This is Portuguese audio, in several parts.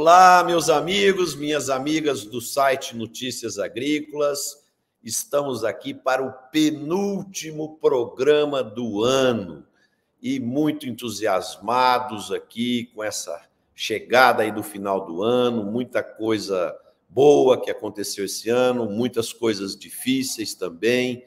Olá, meus amigos, minhas amigas do site Notícias Agrícolas. Estamos aqui para o penúltimo programa do ano e muito entusiasmados aqui com essa chegada aí do final do ano, muita coisa boa que aconteceu esse ano, muitas coisas difíceis também.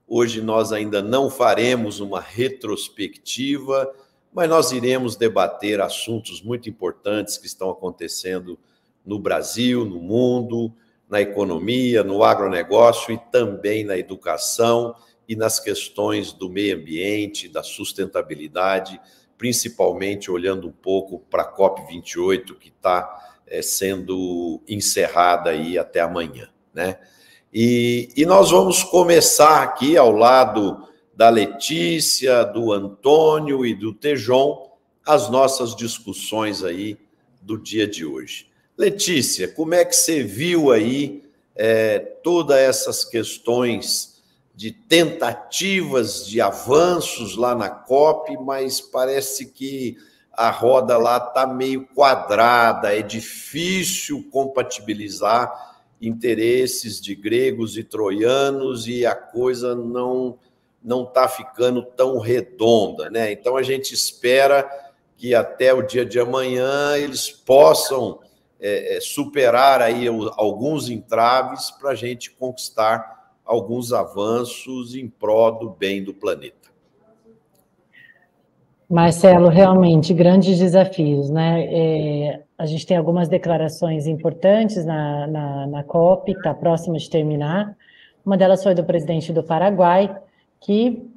Hoje nós ainda não faremos uma retrospectiva, mas nós iremos debater assuntos muito importantes que estão acontecendo no Brasil, no mundo, na economia, no agronegócio e também na educação e nas questões do meio ambiente, da sustentabilidade, principalmente olhando um pouco para a COP28, que está sendo encerrada aí até amanhã, né? E nós vamos começar aqui ao lado da Letícia, do Antônio e do Tejon, as nossas discussões aí do dia de hoje. Letícia, como é que você viu aí todas essas questões de tentativas de avanços lá na COP, mas parece que a roda lá está meio quadrada, é difícil compatibilizar interesses de gregos e troianos e a coisa não está ficando tão redonda, né? Então a gente espera que até o dia de amanhã eles possam superar aí alguns entraves para a gente conquistar alguns avanços em prol do bem do planeta. Marcelo, realmente, grandes desafios, né? A gente tem algumas declarações importantes na COP, que está próxima de terminar. Uma delas foi do presidente do Paraguai, que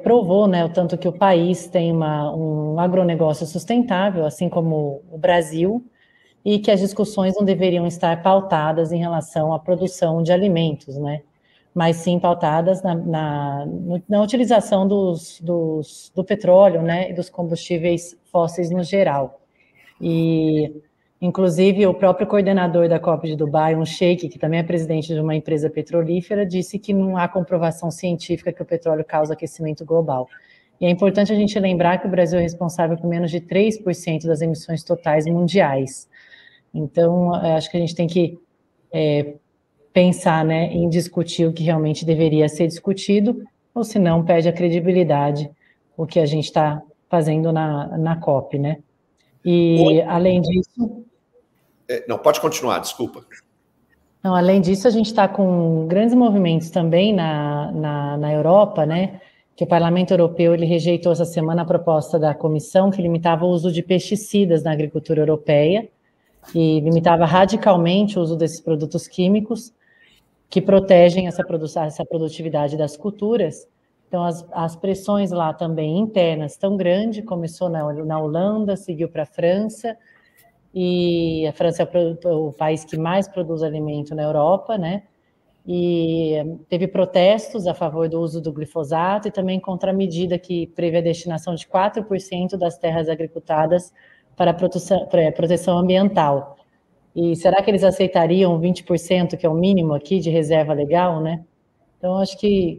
provou, né, o tanto que o país tem um agronegócio sustentável, assim como o Brasil, e que as discussões não deveriam estar pautadas em relação à produção de alimentos, né? Mas sim pautadas na utilização do petróleo, né, e dos combustíveis fósseis no geral. E, inclusive, o próprio coordenador da COP de Dubai, um sheik, que também é presidente de uma empresa petrolífera, disse que não há comprovação científica que o petróleo causa aquecimento global. E é importante a gente lembrar que o Brasil é responsável por menos de 3% das emissões totais mundiais. Então, acho que a gente tem que pensar, né, em discutir o que realmente deveria ser discutido, ou se não, perde a credibilidade o que a gente está fazendo na COP, né? E, além disso... Não, pode continuar, desculpa. Não, além disso, a gente está com grandes movimentos também na Europa, né? Que o Parlamento Europeu ele rejeitou essa semana a proposta da Comissão que limitava o uso de pesticidas na agricultura europeia e limitava radicalmente o uso desses produtos químicos que protegem essa produtividade das culturas. Então, as pressões lá também internas tão grandes, começou na Holanda, seguiu para a França, e a França é o país que mais produz alimento na Europa, né? E teve protestos a favor do uso do glifosato e também contra a medida que prevê a destinação de 4% das terras agricultadas para a proteção ambiental. E será que eles aceitariam 20%, que é o mínimo aqui de reserva legal, né? Então, acho que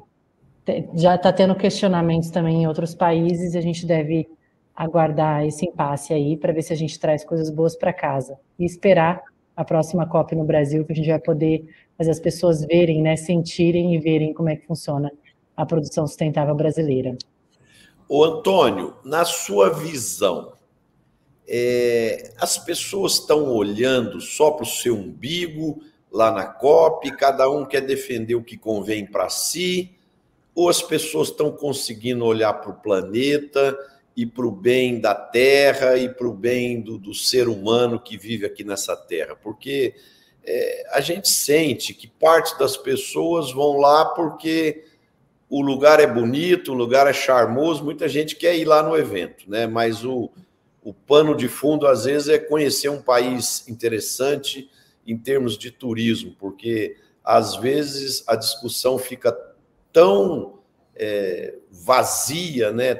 já está tendo questionamentos também em outros países e a gente deve aguardar esse impasse aí para ver se a gente traz coisas boas para casa. E esperar a próxima COP no Brasil, que a gente vai poder fazer as pessoas verem, né, sentirem e verem como é que funciona a produção sustentável brasileira. Ô, Antônio, na sua visão, as pessoas estão olhando só para o seu umbigo lá na COP, cada um quer defender o que convém para si, ou as pessoas estão conseguindo olhar para o planeta e para o bem da terra e para o bem do ser humano que vive aqui nessa terra? Porque a gente sente que parte das pessoas vão lá porque o lugar é bonito, o lugar é charmoso, muita gente quer ir lá no evento, né? Mas o pano de fundo, às vezes, é conhecer um país interessante em termos de turismo, porque, às vezes, a discussão fica tão vazia, né?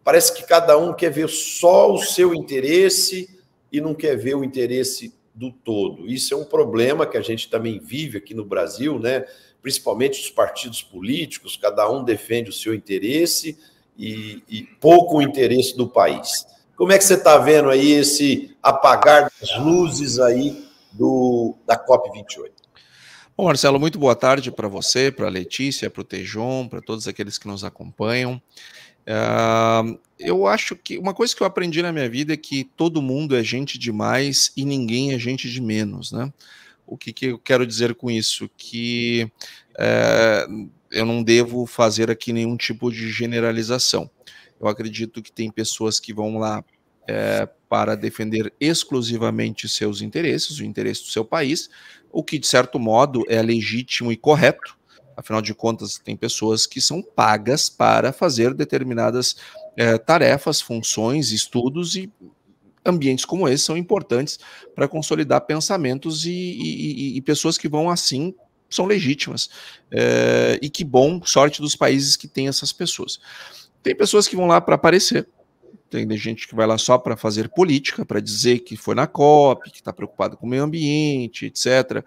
Parece que cada um quer ver só o seu interesse e não quer ver o interesse do todo. Isso é um problema que a gente também vive aqui no Brasil, né? Principalmente os partidos políticos, cada um defende o seu interesse e pouco o interesse do país. Como é que você está vendo aí esse apagar das luzes aí da COP28? Bom, Marcelo, muito boa tarde para você, para a Letícia, para o Tejon, para todos aqueles que nos acompanham. Eu acho que uma coisa que eu aprendi na minha vida é que todo mundo é gente demais e ninguém é gente de menos, né? O que eu quero dizer com isso? Que eu não devo fazer aqui nenhum tipo de generalização. Eu acredito que tem pessoas que vão lá para defender exclusivamente seus interesses, o interesse do seu país, o que, de certo modo, é legítimo e correto. Afinal de contas, tem pessoas que são pagas para fazer determinadas tarefas, funções, estudos, e ambientes como esse são importantes para consolidar pensamentos e pessoas que vão assim são legítimas. E que bom, sorte dos países que têm essas pessoas. Tem pessoas que vão lá para aparecer. Tem gente que vai lá só para fazer política, para dizer que foi na COP, que está preocupado com o meio ambiente, etc.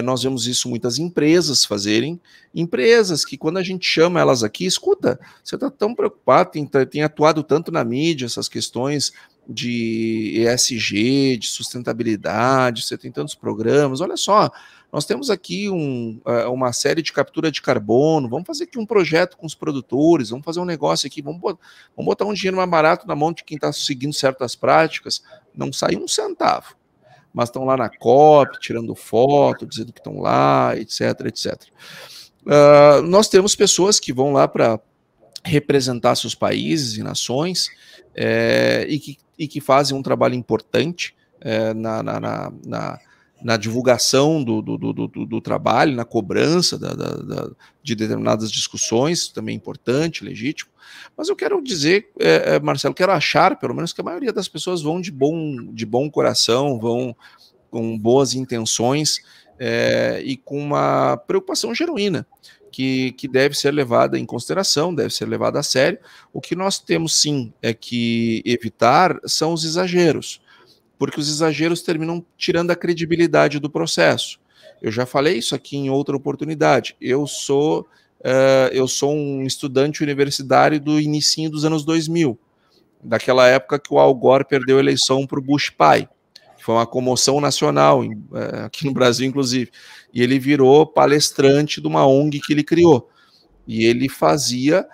Nós vemos isso muitas empresas fazerem. Empresas que, quando a gente chama elas aqui, escuta, você está tão preocupado, tem atuado tanto na mídia, essas questões de ESG, de sustentabilidade, você tem tantos programas, olha só, nós temos aqui uma série de captura de carbono, vamos fazer aqui um projeto com os produtores, vamos fazer um negócio aqui, vamos botar um dinheiro mais barato na mão de quem está seguindo certas práticas. Não sai um centavo, mas estão lá na COP, tirando foto, dizendo que estão lá, etc, etc. Nós temos pessoas que vão lá para representar seus países e nações e que fazem um trabalho importante na divulgação do trabalho, na cobrança de determinadas discussões, também importante, legítimo. Mas eu quero dizer, Marcelo, quero achar, pelo menos, que a maioria das pessoas vão de bom coração, vão com boas intenções e com uma preocupação genuína, que deve ser levada em consideração, deve ser levada a sério. O que nós temos, sim, que evitar são os exageros, porque os exageros terminam tirando a credibilidade do processo. Eu já falei isso aqui em outra oportunidade. Eu sou um estudante universitário do inicinho dos anos 2000, daquela época que o Al Gore perdeu a eleição para o Bush pai, que foi uma comoção nacional, aqui no Brasil, inclusive. E ele virou palestrante de uma ONG que ele criou. E ele fazia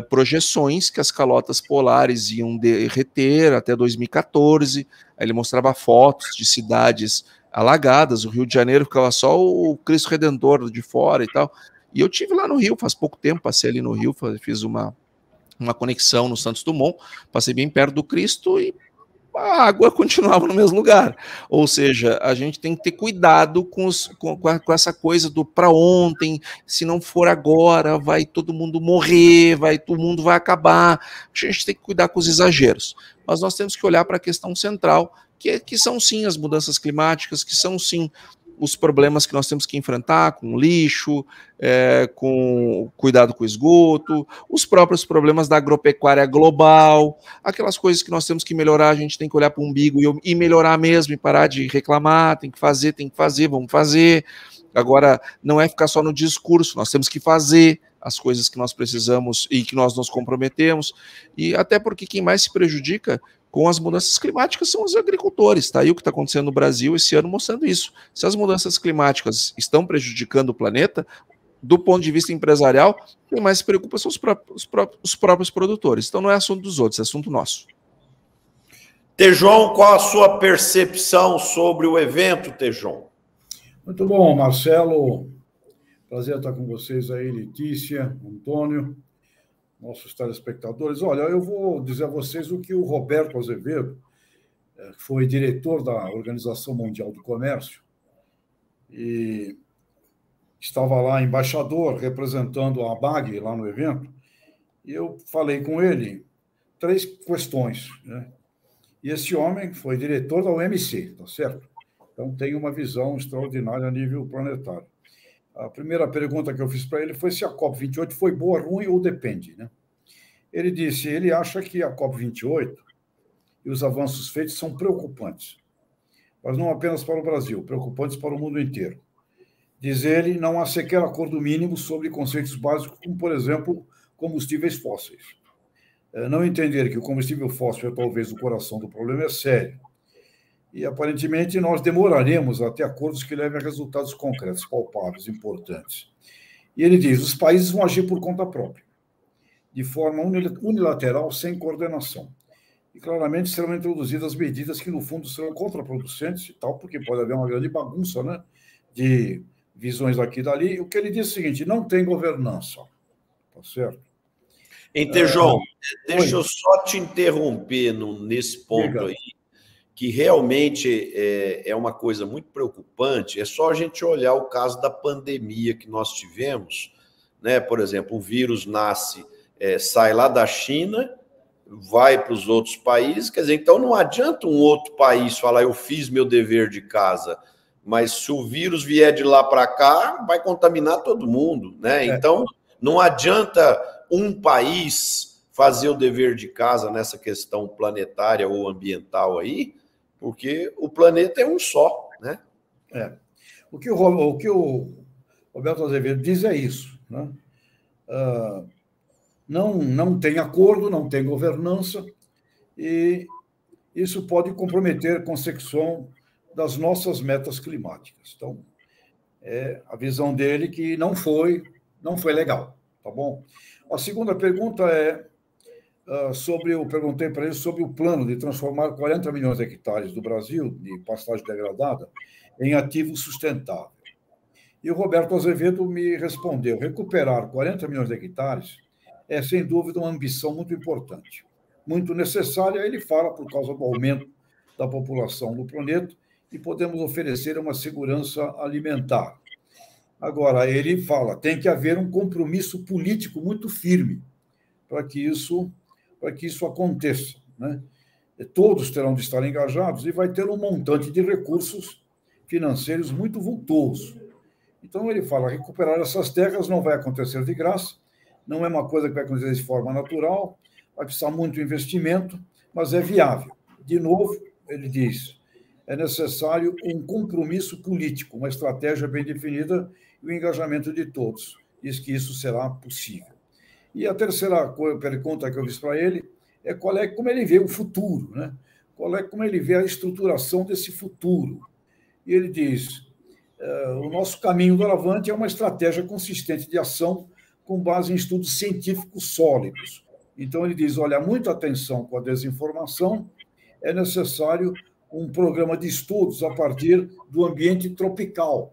projeções que as calotas polares iam derreter até 2014. Aí ele mostrava fotos de cidades alagadas, o Rio de Janeiro ficava só o Cristo Redentor de fora e tal. E eu tive lá no Rio, faz pouco tempo, passei ali no Rio, fiz uma conexão no Santos Dumont, passei bem perto do Cristo e a água continuava no mesmo lugar. Ou seja, a gente tem que ter cuidado com essa coisa do para ontem, se não for agora, vai todo mundo morrer, todo mundo vai acabar. A gente tem que cuidar com os exageros. Mas nós temos que olhar para a questão central, que são sim as mudanças climáticas, que são sim os problemas que nós temos que enfrentar com lixo, com cuidado com o esgoto, os próprios problemas da agropecuária global, aquelas coisas que nós temos que melhorar, a gente tem que olhar para o umbigo e melhorar mesmo, e parar de reclamar, tem que fazer, vamos fazer. Agora, não é ficar só no discurso, nós temos que fazer as coisas que nós precisamos e que nós nos comprometemos, e até porque quem mais se prejudica com as mudanças climáticas são os agricultores. Está aí o que está acontecendo no Brasil esse ano mostrando isso. Se as mudanças climáticas estão prejudicando o planeta, do ponto de vista empresarial, quem mais se preocupa são os próprios produtores. Então não é assunto dos outros, é assunto nosso. Tejon, qual a sua percepção sobre o evento, Tejon? Muito bom, Marcelo. Prazer estar com vocês aí, Letícia, Antônio, nossos telespectadores. Olha, eu vou dizer a vocês o que o Roberto Azevedo, que foi diretor da Organização Mundial do Comércio, e estava lá embaixador, representando a BAG lá no evento, e eu falei com ele 3 questões, né? E esse homem foi diretor da OMC, tá certo? Então tem uma visão extraordinária a nível planetário. A primeira pergunta que eu fiz para ele foi se a COP28 foi boa, ruim ou depende, né? Ele disse, ele acha que a COP28 e os avanços feitos são preocupantes, mas não apenas para o Brasil, preocupantes para o mundo inteiro. Diz ele, não há sequer acordo mínimo sobre conceitos básicos, como, por exemplo, combustíveis fósseis. não entender que o combustível fóssil é talvez o coração do problema é sério. E, aparentemente, nós demoraremos até acordos que levem a resultados concretos, palpáveis, importantes. E ele diz, os países vão agir por conta própria, de forma unilateral, sem coordenação. E, claramente, serão introduzidas medidas que, no fundo, serão contraproducentes e tal, porque pode haver uma grande bagunça, né, de visões daqui e dali. O que ele diz é o seguinte, não tem governança, tá certo? João, deixa eu só te interromper nesse ponto aí, que realmente é uma coisa muito preocupante. É só a gente olhar o caso da pandemia que nós tivemos, né? Por exemplo, o vírus sai lá da China, vai para os outros países, quer dizer, então não adianta um outro país falar, eu fiz meu dever de casa, mas se o vírus vier de lá para cá, vai contaminar todo mundo, né? Então, não adianta um país fazer o dever de casa nessa questão planetária ou ambiental aí, porque o planeta é um só, né? O que o Roberto Azevedo diz é isso, né? Não tem acordo, não tem governança, e isso pode comprometer a consecução das nossas metas climáticas. Então, é a visão dele que não foi legal, tá bom? A segunda pergunta é eu perguntei para ele sobre o plano de transformar 40 milhões de hectares do Brasil, de pastagem degradada, em ativo sustentável. E o Roberto Azevedo me respondeu, recuperar 40 milhões de hectares é, sem dúvida, uma ambição muito importante, muito necessária. Ele fala por causa do aumento da população do planeta e podemos oferecer uma segurança alimentar. Agora, ele fala, tem que haver um compromisso político muito firme para que isso aconteça, né? Todos terão de estar engajados e vai ter um montante de recursos financeiros muito vultoso. Então, ele fala, recuperar essas terras não vai acontecer de graça, não é uma coisa que vai acontecer de forma natural, vai precisar muito investimento, mas é viável. De novo, ele diz, é necessário um compromisso político, uma estratégia bem definida e o engajamento de todos. Diz que isso será possível. E a terceira pergunta que eu fiz para ele é como ele vê o futuro, né? Como ele vê a estruturação desse futuro. E ele diz, o nosso caminho do Avante é uma estratégia consistente de ação com base em estudos científicos sólidos. Então, ele diz, olha, muita atenção com a desinformação, é necessário um programa de estudos a partir do ambiente tropical.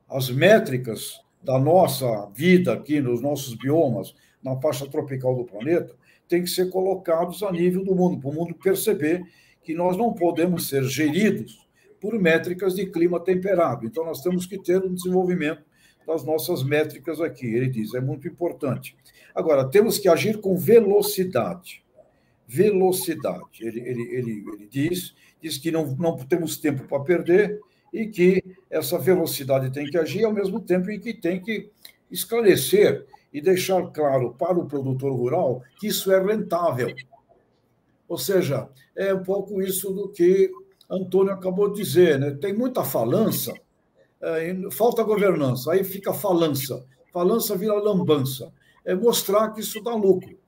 As métricas da nossa vida aqui, nos nossos biomas, na faixa tropical do planeta, têm que ser colocados a nível do mundo, para o mundo perceber que nós não podemos ser geridos por métricas de clima temperado. Então, nós temos que ter um desenvolvimento das nossas métricas aqui. Ele diz, é muito importante. Agora, temos que agir com velocidade. Velocidade. Ele diz que não temos tempo para perder e que essa velocidade tem que agir ao mesmo tempo em que tem que esclarecer e deixar claro para o produtor rural que isso é rentável. Ou seja, é um pouco isso do que Antônio acabou de dizer, né? Tem muita falança, falta governança, aí fica falança vira lambança. É mostrar que isso dá lucro.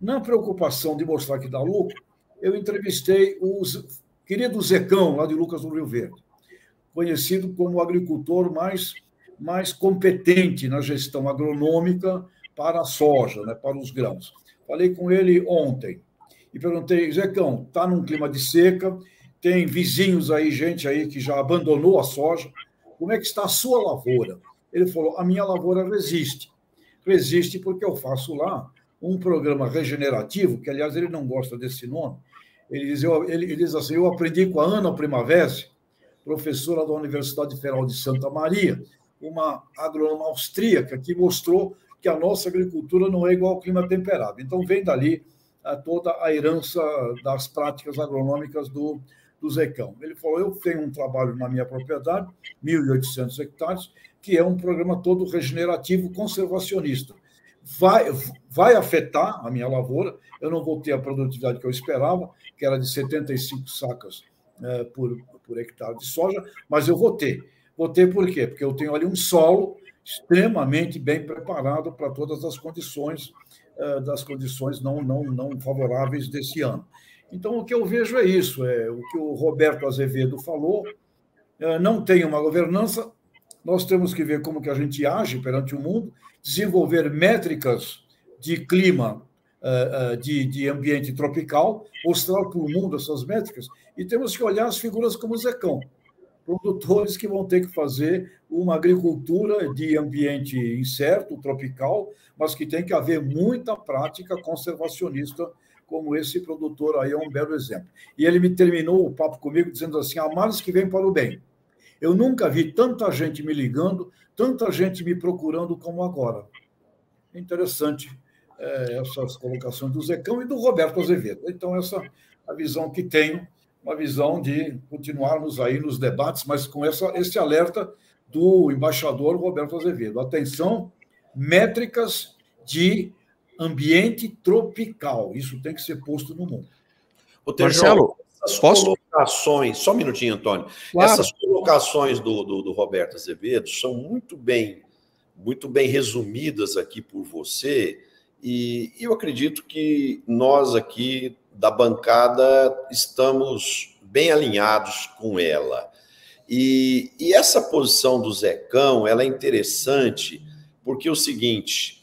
Na preocupação de mostrar que dá lucro, eu entrevistei o querido Zecão, lá de Lucas do Rio Verde, conhecido como o agricultor mais competente na gestão agronômica para a soja, né, para os grãos. Falei com ele ontem e perguntei, Zecão, está num clima de seca, tem vizinhos aí, gente aí que já abandonou a soja, como é que está a sua lavoura? Ele falou, a minha lavoura resiste. Resiste porque eu faço lá um programa regenerativo, que, aliás, ele não gosta desse nome. Ele diz assim, eu aprendi com a Ana Primavera, professora da Universidade Federal de Santa Maria, uma agrônoma austríaca que mostrou que a nossa agricultura não é igual ao clima temperado. Então, vem dali toda a herança das práticas agronômicas do Zecão. Ele falou, eu tenho um trabalho na minha propriedade, 1.800 hectares, que é um programa todo regenerativo conservacionista. Vai afetar a minha lavoura, eu não vou ter a produtividade que eu esperava, que era de 75 sacas por hectare de soja, mas eu vou ter. Vou ter por quê? Porque eu tenho ali um solo extremamente bem preparado para todas as condições não favoráveis desse ano. Então, o que eu vejo é isso, o que o Roberto Azevedo falou, não tem uma governança, nós temos que ver como que a gente age perante o mundo, desenvolver métricas de clima, de ambiente tropical, mostrar para o mundo essas métricas, e temos que olhar as figuras como o Zecão, produtores que vão ter que fazer uma agricultura de ambiente incerto, tropical, mas que tem que haver muita prática conservacionista, como esse produtor aí é um belo exemplo. E ele me terminou o papo comigo dizendo assim, há males que vêm para o bem. Eu nunca vi tanta gente me ligando, tanta gente me procurando como agora. É interessante essas colocações do Zecão e do Roberto Azevedo. Então, essa é a visão que tenho, uma visão de continuarmos aí nos debates, mas com esse alerta do embaixador Roberto Azevedo. Atenção, métricas de ambiente tropical. Isso tem que ser posto no mundo. Marcelo, essas colocações... Só um minutinho, Antônio. Claro. Essas colocações do Roberto Azevedo são muito bem resumidas aqui por você, e eu acredito que nós aqui da bancada estamos bem alinhados com ela. E essa posição do Zecão, ela é interessante porque é o seguinte,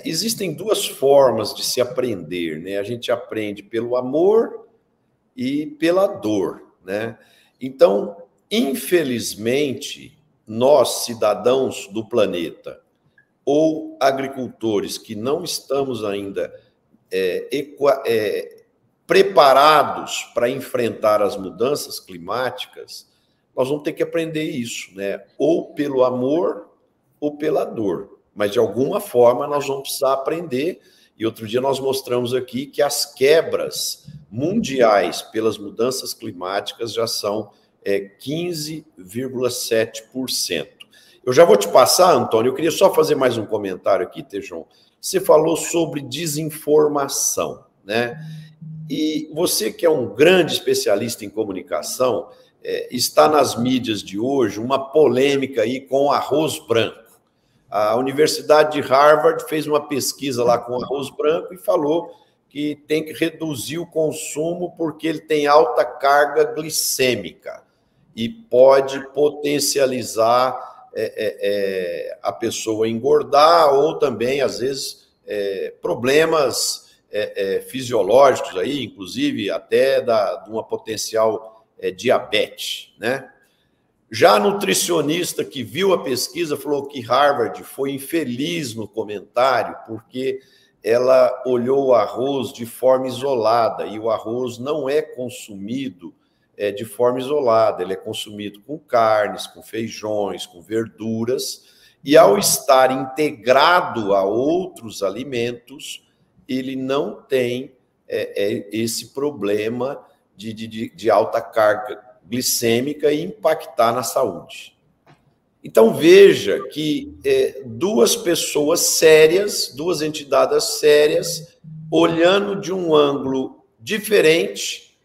existem duas formas de se aprender, né? A gente aprende pelo amor e pela dor, né? Então, infelizmente, nós, cidadãos do planeta, ou agricultores que não estamos ainda preparados para enfrentar as mudanças climáticas, nós vamos ter que aprender isso, né? Ou pelo amor ou pela dor. Mas, de alguma forma, nós vamos precisar aprender. E outro dia nós mostramos aqui que as quebras mundiais pelas mudanças climáticas já são 15,7%. Eu já vou te passar, Antônio, eu queria só fazer mais um comentário aqui, Tejon. Você falou sobre desinformação, né? E você, que é um grande especialista em comunicação, está nas mídias de hoje uma polêmica aí com arroz branco. A Universidade de Harvard fez uma pesquisa lá com arroz branco e falou que tem que reduzir o consumo porque ele tem alta carga glicêmica e pode potencializar a pessoa engordar ou também, às vezes, problemas fisiológicos aí, inclusive até de uma potencial diabetes, né? Já a nutricionista que viu a pesquisa falou que Harvard foi infeliz no comentário porque ela olhou o arroz de forma isolada e o arroz não é consumido de forma isolada, ele é consumido com carnes, com feijões, com verduras, e ao estar integrado a outros alimentos, ele não tem esse problema de alta carga glicêmica e impactar na saúde. Então, veja que duas pessoas sérias, duas entidades sérias, olhando de um ângulo diferente,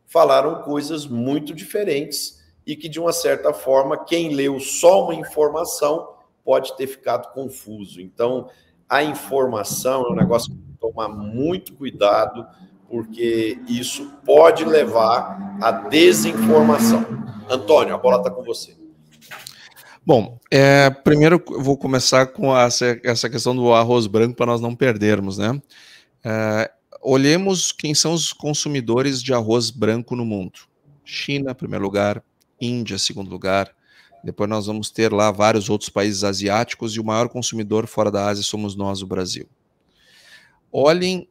falaram coisas muito diferentes e que, de uma certa forma, quem leu só uma informação pode ter ficado confuso. Então, a informação é um negócio que tem que tomar muito cuidado, porque isso pode levar à desinformação. Antônio, a bola está com você. Bom, primeiro eu vou começar com essa questão do arroz branco para nós não perdermos, né? Olhemos quem são os consumidores de arroz branco no mundo. China, primeiro lugar, Índia, segundo lugar. Depois nós vamos ter lá vários outros países asiáticos e o maior consumidor fora da Ásia somos nós, o Brasil. Olhem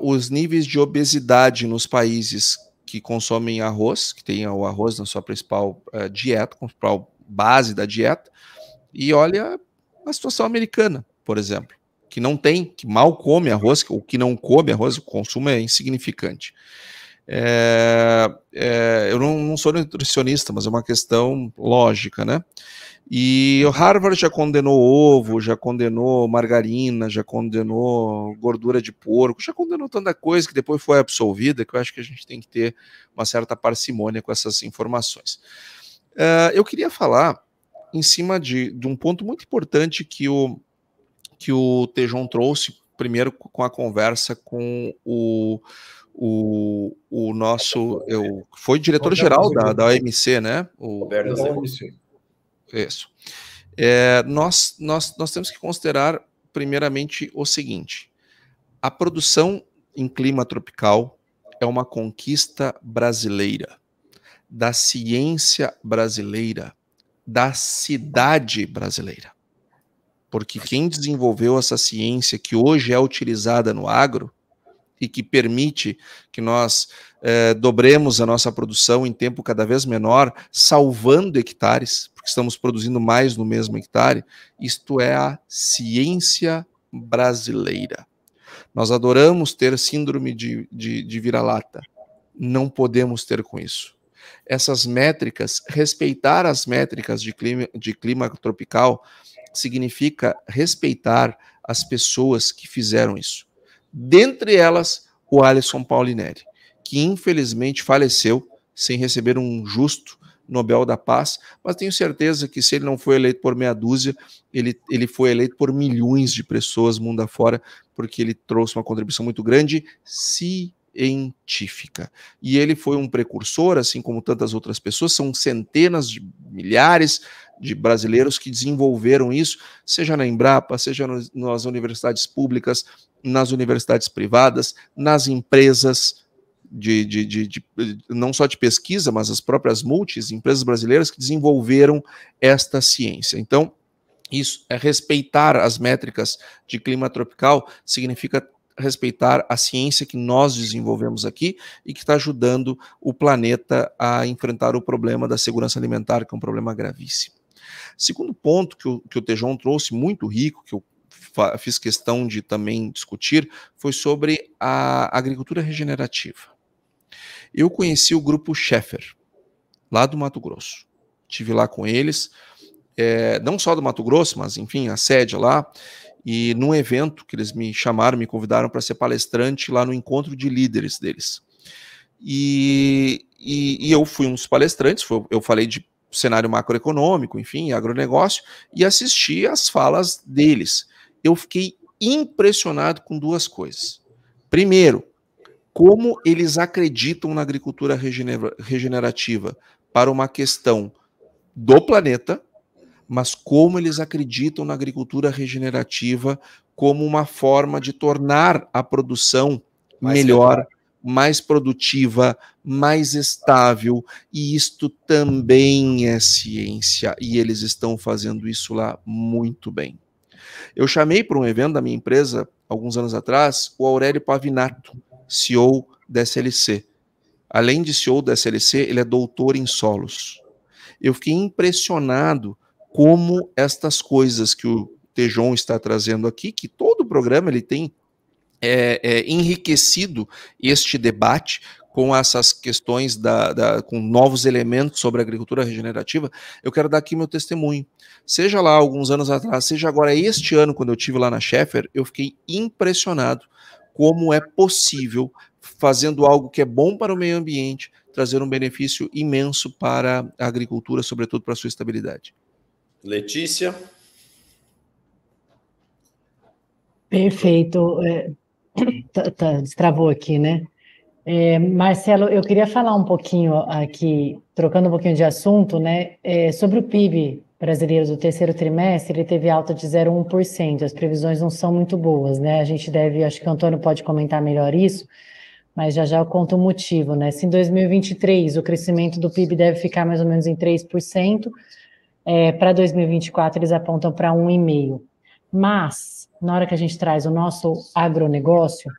os níveis de obesidade nos países que consomem arroz, que tem o arroz na sua principal dieta, principal base da dieta, e olha a situação americana, por exemplo, que não tem, que mal come arroz, ou que não come arroz, o consumo é insignificante. Eu não sou nutricionista, mas é uma questão lógica, né? E o Harvard já condenou ovo, já condenou margarina, já condenou gordura de porco, já condenou tanta coisa que depois foi absolvida, que eu acho que a gente tem que ter uma certa parcimônia com essas informações. Eu queria falar em cima de um ponto muito importante que o Tejon trouxe, primeiro com a conversa com o nosso... foi diretor-geral da OMC, né? Da OMC. Isso. Nós temos que considerar, primeiramente, o seguinte: a produção em clima tropical é uma conquista brasileira, da ciência brasileira, da cidade brasileira. Porque quem desenvolveu essa ciência que hoje é utilizada no agro e que permite que nós dobremos a nossa produção em tempo cada vez menor, salvando hectares, porque estamos produzindo mais no mesmo hectare, isto é a ciência brasileira. Nós adoramos ter síndrome de vira-lata. Não podemos ter com isso. Essas métricas, respeitar as métricas de clima tropical, significa respeitar as pessoas que fizeram isso. Dentre elas, o Alisson Paulinelli, que infelizmente faleceu sem receber um justo Nobel da Paz, mas tenho certeza que se ele não foi eleito por meia dúzia, ele foi eleito por milhões de pessoas mundo afora, porque ele trouxe uma contribuição muito grande científica. E ele foi um precursor, assim como tantas outras pessoas, são centenas de milhares de brasileiros que desenvolveram isso, seja na Embrapa, seja nas universidades públicas, nas universidades privadas, nas empresas não só de pesquisa, mas as próprias empresas brasileiras que desenvolveram esta ciência. Então, isso é respeitar as métricas de clima tropical, significa respeitar a ciência que nós desenvolvemos aqui e que está ajudando o planeta a enfrentar o problema da segurança alimentar, que é um problema gravíssimo. Segundo ponto que o Tejon trouxe, muito rico, que eu fiz questão de também discutir, foi sobre a agricultura regenerativa. Eu conheci o grupo Schaeffer, lá do Mato Grosso. Estive lá com eles, não só do Mato Grosso, mas, enfim, a sede lá, e num evento que eles me chamaram, me convidaram para ser palestrante lá no encontro de líderes deles. E eu fui um dos palestrantes, eu falei de cenário macroeconômico, enfim, agronegócio, e assisti às falas deles. Eu fiquei impressionado com duas coisas. Primeiro, como eles acreditam na agricultura regenerativa para uma questão do planeta, mas como eles acreditam na agricultura regenerativa como uma forma de tornar a produção melhor, mais produtiva, mais estável, e isto também é ciência, e eles estão fazendo isso lá muito bem. Eu chamei para um evento da minha empresa, alguns anos atrás, o Aurélio Pavinato, CEO da SLC. Além de CEO da SLC, ele é doutor em solos. Eu fiquei impressionado como estas coisas que o Tejon está trazendo aqui, que todo o programa ele tem enriquecido este debate com essas questões, com novos elementos sobre a agricultura regenerativa. Eu quero dar aqui meu testemunho. Seja lá alguns anos atrás, seja agora este ano, quando eu estive lá na Schaeffer, eu fiquei impressionado como é possível, fazendo algo que é bom para o meio ambiente, trazer um benefício imenso para a agricultura, sobretudo para a sua estabilidade. Letícia? Perfeito. Destravou aqui, né? Marcelo, eu queria falar um pouquinho aqui, trocando um pouquinho de assunto, né? Sobre o PIB brasileiro do terceiro trimestre, ele teve alta de 0,1%. As previsões não são muito boas, né? A gente deve, acho que o Antônio pode comentar melhor isso, mas já eu conto o motivo, né? Se em 2023 o crescimento do PIB deve ficar mais ou menos em 3%, para 2024 eles apontam para 1,5%. Mas, na hora que a gente traz o nosso agronegócio,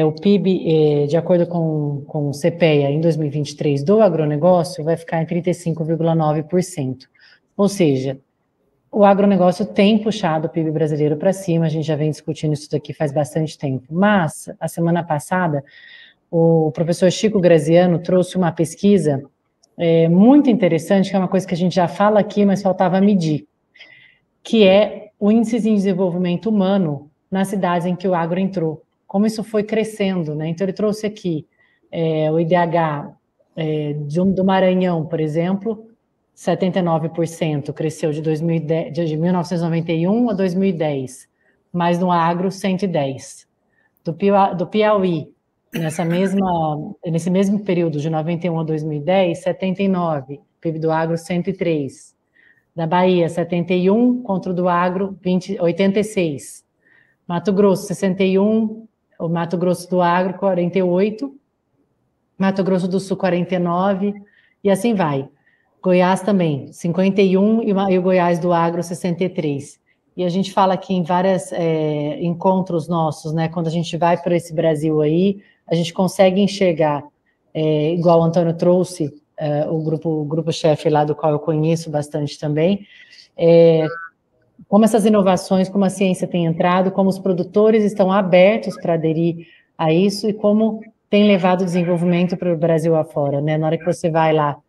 o PIB, de acordo com o CPEA, em 2023 do agronegócio, vai ficar em 35,9%. Ou seja, o agronegócio tem puxado o PIB brasileiro para cima, a gente já vem discutindo isso daqui faz bastante tempo. Mas, a semana passada, o professor Chico Graziano trouxe uma pesquisa muito interessante, que é uma coisa que a gente já fala aqui, mas faltava medir, que é o índice de desenvolvimento humano nas cidades em que o agro entrou. Como isso foi crescendo, né? Então, ele trouxe aqui o IDH do Maranhão, por exemplo, 79% cresceu de 1991 a 2010, mas no agro, 110%. Do Piauí, nesse mesmo período, de 91 a 2010, 79%, PIB do agro, 103%. Da Bahia, 71%, contra o do agro, 86%. Mato Grosso, 61%, o Mato Grosso do agro, 48%. Mato Grosso do Sul, 49%, e assim vai. Goiás também, 51%, e o Goiás do agro, 63%. E a gente fala aqui em vários encontros nossos, né? Quando a gente vai para esse Brasil aí, a gente consegue enxergar, igual o Antônio trouxe, o grupo-chefe lá, do qual eu conheço bastante também, como essas inovações, como a ciência tem entrado, como os produtores estão abertos para aderir a isso e como tem levado o desenvolvimento para o Brasil afora, né? Na hora que você vai lá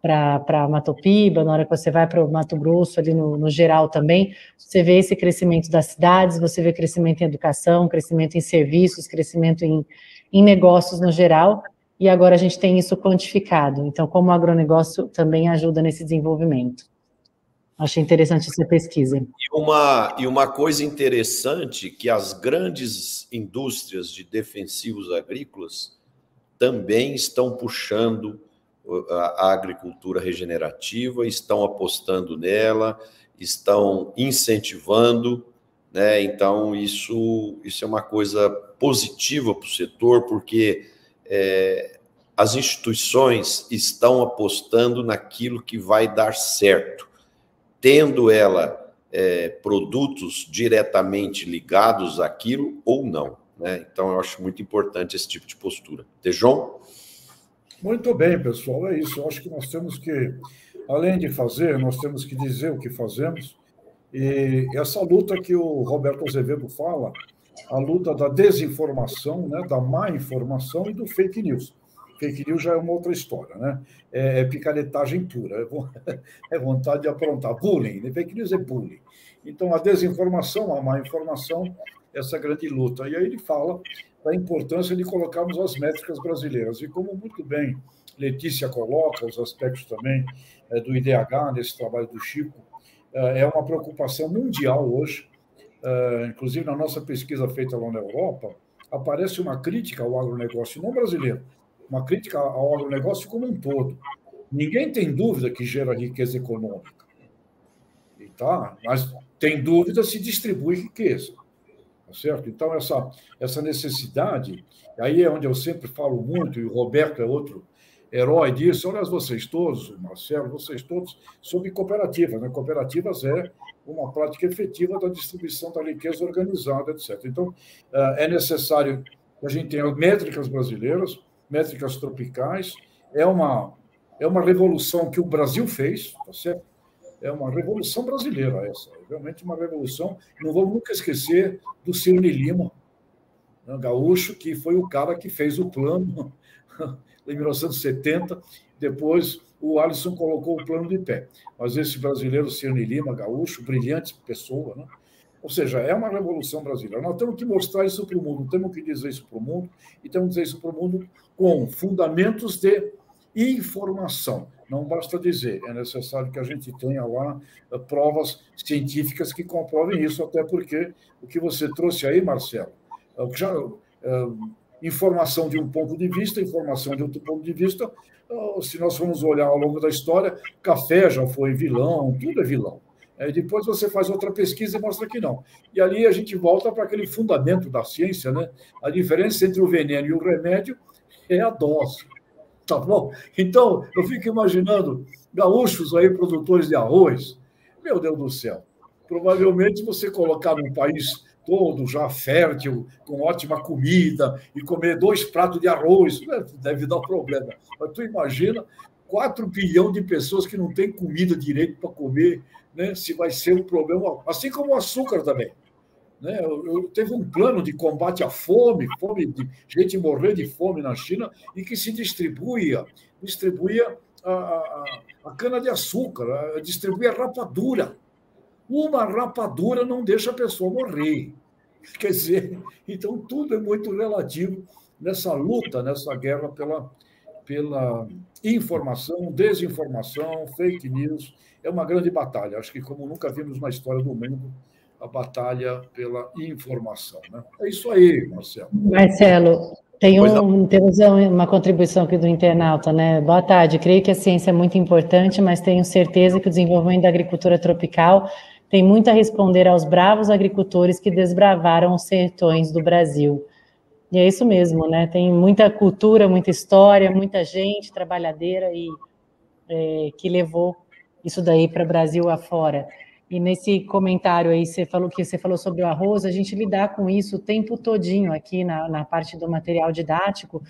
para Matopiba, na hora que você vai para o Mato Grosso, ali no geral também, você vê esse crescimento das cidades, você vê crescimento em educação, crescimento em serviços, crescimento em negócios no geral, e agora a gente tem isso quantificado. Então, como o agronegócio também ajuda nesse desenvolvimento. Achei interessante essa pesquisa. E uma coisa interessante, que as grandes indústrias de defensivos agrícolas também estão puxando a agricultura regenerativa, estão apostando nela, estão incentivando, né? Então, isso é uma coisa positiva para o setor, porque as instituições estão apostando naquilo que vai dar certo, tendo ela produtos diretamente ligados àquilo ou não, né? Então, eu acho muito importante esse tipo de postura. Tejon? Muito bem, pessoal, é isso. Eu acho que nós temos que, além de fazer, nós temos que dizer o que fazemos. E essa luta que o Roberto Azevedo fala, a luta da desinformação, né, da má informação e do fake news. Fake news já é uma outra história, né? É picaretagem pura, é vontade de aprontar. Bullying, né? Fake news é bullying. Então, a desinformação, a má informação, essa grande luta. E aí ele fala da importância de colocarmos as métricas brasileiras. E como muito bem Letícia coloca, os aspectos também do IDH, nesse trabalho do Chico, é uma preocupação mundial hoje. Inclusive, na nossa pesquisa feita lá na Europa, aparece uma crítica ao agronegócio não brasileiro, uma crítica ao agronegócio como um todo. Ninguém tem dúvida que gera riqueza econômica. Mas tem dúvida se distribui riqueza. Certo? Então, essa necessidade, aí é onde eu sempre falo muito, e o Roberto é outro herói disso. Olha, vocês todos, o Marcelo, vocês todos, sobre cooperativas, né? Cooperativas é uma prática efetiva da distribuição da riqueza organizada, etc. Então, é necessário que a gente tenha métricas brasileiras, métricas tropicais. É uma revolução que o Brasil fez, tá certo? É uma revolução brasileira essa, é realmente uma revolução. Não vamos nunca esquecer do Cirne Lima, né, gaúcho, que foi o cara que fez o plano em 1970, depois o Alisson colocou o plano de pé. Mas esse brasileiro, Cirne Lima, gaúcho, brilhante pessoa, né? Ou seja, é uma revolução brasileira. Nós temos que mostrar isso para o mundo, temos que dizer isso para o mundo, e temos que dizer isso para o mundo com fundamentos de informação. Não basta dizer, é necessário que a gente tenha lá provas científicas que comprovem isso, até porque o que você trouxe aí, Marcelo, informação de um ponto de vista, informação de outro ponto de vista, se nós formos olhar ao longo da história, café já foi vilão, tudo é vilão. Depois você faz outra pesquisa e mostra que não. E ali a gente volta para aquele fundamento da ciência, né? A diferença entre o veneno e o remédio é a dose. Tá bom? Então, eu fico imaginando gaúchos aí, produtores de arroz. Meu Deus do céu. Provavelmente você colocar num país todo já fértil, com ótima comida, e comer 2 pratos de arroz, deve dar problema. Mas tu imagina 4 bilhões de pessoas que não têm comida direito para comer, né? Se vai ser um problema, assim como o açúcar também. Né? Teve um plano de combate à fome, de gente morrer de fome na China, e que se distribuía a cana-de-açúcar, distribuía rapadura. Uma rapadura não deixa a pessoa morrer. Quer dizer, então tudo é muito relativo nessa luta, nessa guerra pela informação, desinformação, fake news. É uma grande batalha. Acho que, como nunca vimos na história do mundo, a batalha pela informação. Né? É isso aí, Marcelo. Marcelo, temos uma contribuição aqui do internauta, né? Boa tarde. Creio que a ciência é muito importante, mas tenho certeza que o desenvolvimento da agricultura tropical tem muito a responder aos bravos agricultores que desbravaram os sertões do Brasil. E é isso mesmo, né? Tem muita cultura, muita história, muita gente trabalhadeira e que levou isso daí para o Brasil afora. E nesse comentário aí, você falou sobre o arroz, a gente lidar com isso o tempo todinho aqui na parte do material didático,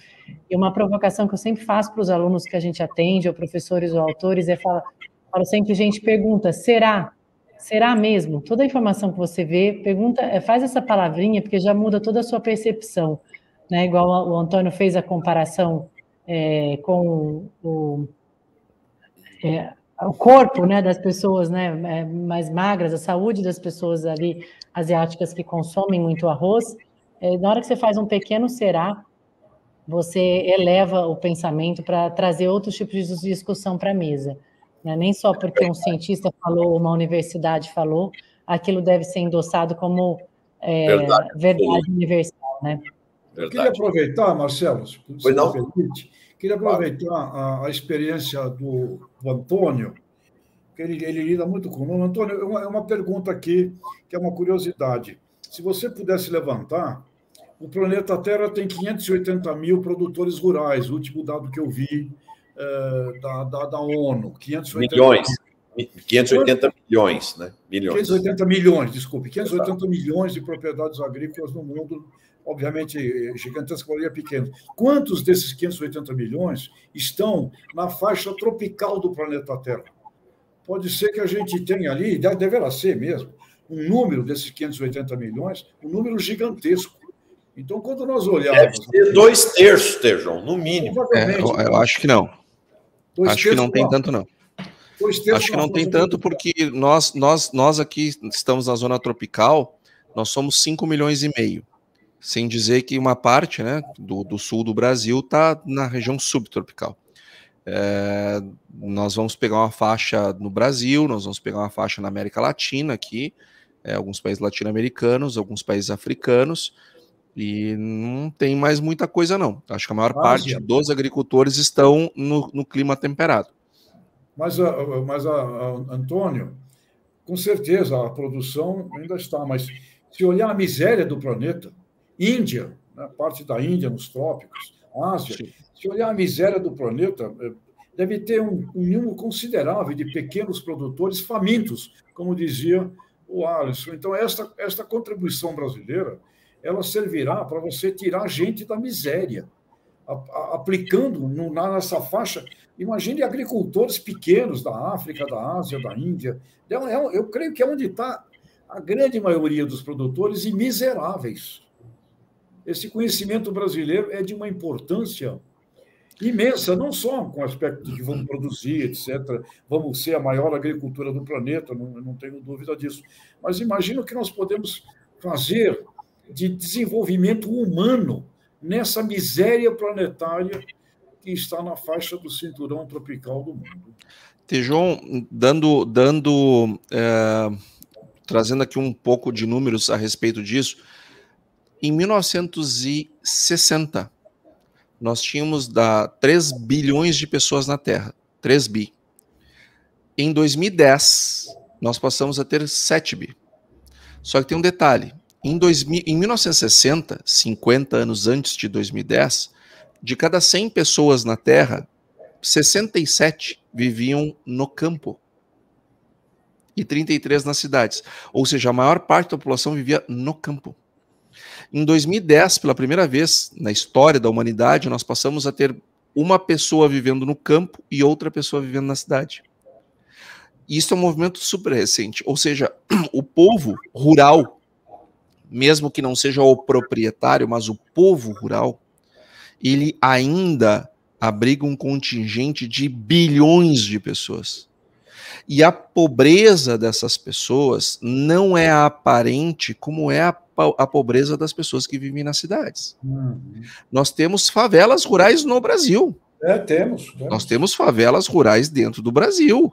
e uma provocação que eu sempre faço para os alunos que a gente atende, ou professores ou autores, falo sempre, gente, pergunta, será? Será mesmo? Toda a informação que você vê, pergunta, faz essa palavrinha, porque já muda toda a sua percepção, né? Igual o Antônio fez a comparação com o corpo, né, das pessoas, né, mais magras, a saúde das pessoas ali asiáticas que consomem muito arroz. Na hora que você faz um pequeno será, você eleva o pensamento para trazer outros tipos de discussão para a mesa. Né? Nem só porque um cientista falou, uma universidade falou, aquilo deve ser endossado como verdade universal, né? Eu queria aproveitar, Marcelo, se você me permite, queria aproveitar a experiência do Antônio, que ele lida muito com o Antônio. É uma pergunta aqui, que é uma curiosidade. Se você pudesse levantar, o planeta Terra tem 580 mil produtores rurais, o último dado que eu vi da ONU. 580 milhões, né? 580 milhões, desculpe. 580 milhões de propriedades agrícolas no mundo, obviamente, gigantesca, maioria pequena. Quantos desses 580 milhões estão na faixa tropical do planeta Terra? Pode ser que a gente tenha ali, deverá ser mesmo, um número desses 580 milhões, um número gigantesco. Então, quando nós olharmos... Deve ser 2/3, Tejão, no mínimo. Eu acho que não. Acho que não tem tanto, não. Acho que não tem tanto porque nós aqui estamos na zona tropical, nós somos 5,5 milhões. Sem dizer que uma parte, né, do sul do Brasil está na região subtropical. Nós vamos pegar uma faixa no Brasil, nós vamos pegar uma faixa na América Latina aqui, alguns países latino-americanos, alguns países africanos, e não tem mais muita coisa não. Acho que a maior parte dos agricultores estão no clima temperado. Mas Antônio, com certeza a produção ainda está, mas se olhar a miséria do planeta, Índia, né, parte da Índia nos trópicos, Ásia, sim. Se olhar a miséria do planeta, deve ter um número considerável de pequenos produtores famintos, como dizia o Alisson. Então, esta contribuição brasileira, ela servirá para você tirar a gente da miséria, aplicando nessa faixa. Imagine agricultores pequenos da África, da Ásia, da Índia. Eu creio que é onde está a grande maioria dos produtores e miseráveis. Esse conhecimento brasileiro é de uma importância imensa, não só com o aspecto de que vamos produzir, etc., vamos ser a maior agricultura do planeta, não tenho dúvida disso, mas imagina o que nós podemos fazer de desenvolvimento humano nessa miséria planetária que está na faixa do cinturão tropical do mundo. Tejon, trazendo aqui um pouco de números a respeito disso, em 1960, nós tínhamos 3 bilhões de pessoas na Terra, 3 bi. Em 2010, nós passamos a ter 7 bi. Só que tem um detalhe, em 1960, 50 anos antes de 2010, de cada 100 pessoas na Terra, 67 viviam no campo e 33 nas cidades. Ou seja, a maior parte da população vivia no campo. Em 2010, pela primeira vez na história da humanidade, nós passamos a ter uma pessoa vivendo no campo e outra pessoa vivendo na cidade. Isso é um movimento super recente, ou seja, o povo rural, mesmo que não seja o proprietário, mas o povo rural, ele ainda abriga um contingente de bilhões de pessoas. E a pobreza dessas pessoas não é aparente como é a pobreza das pessoas que vivem nas cidades. Nós temos favelas rurais no Brasil. Temos. Nós temos favelas rurais dentro do Brasil,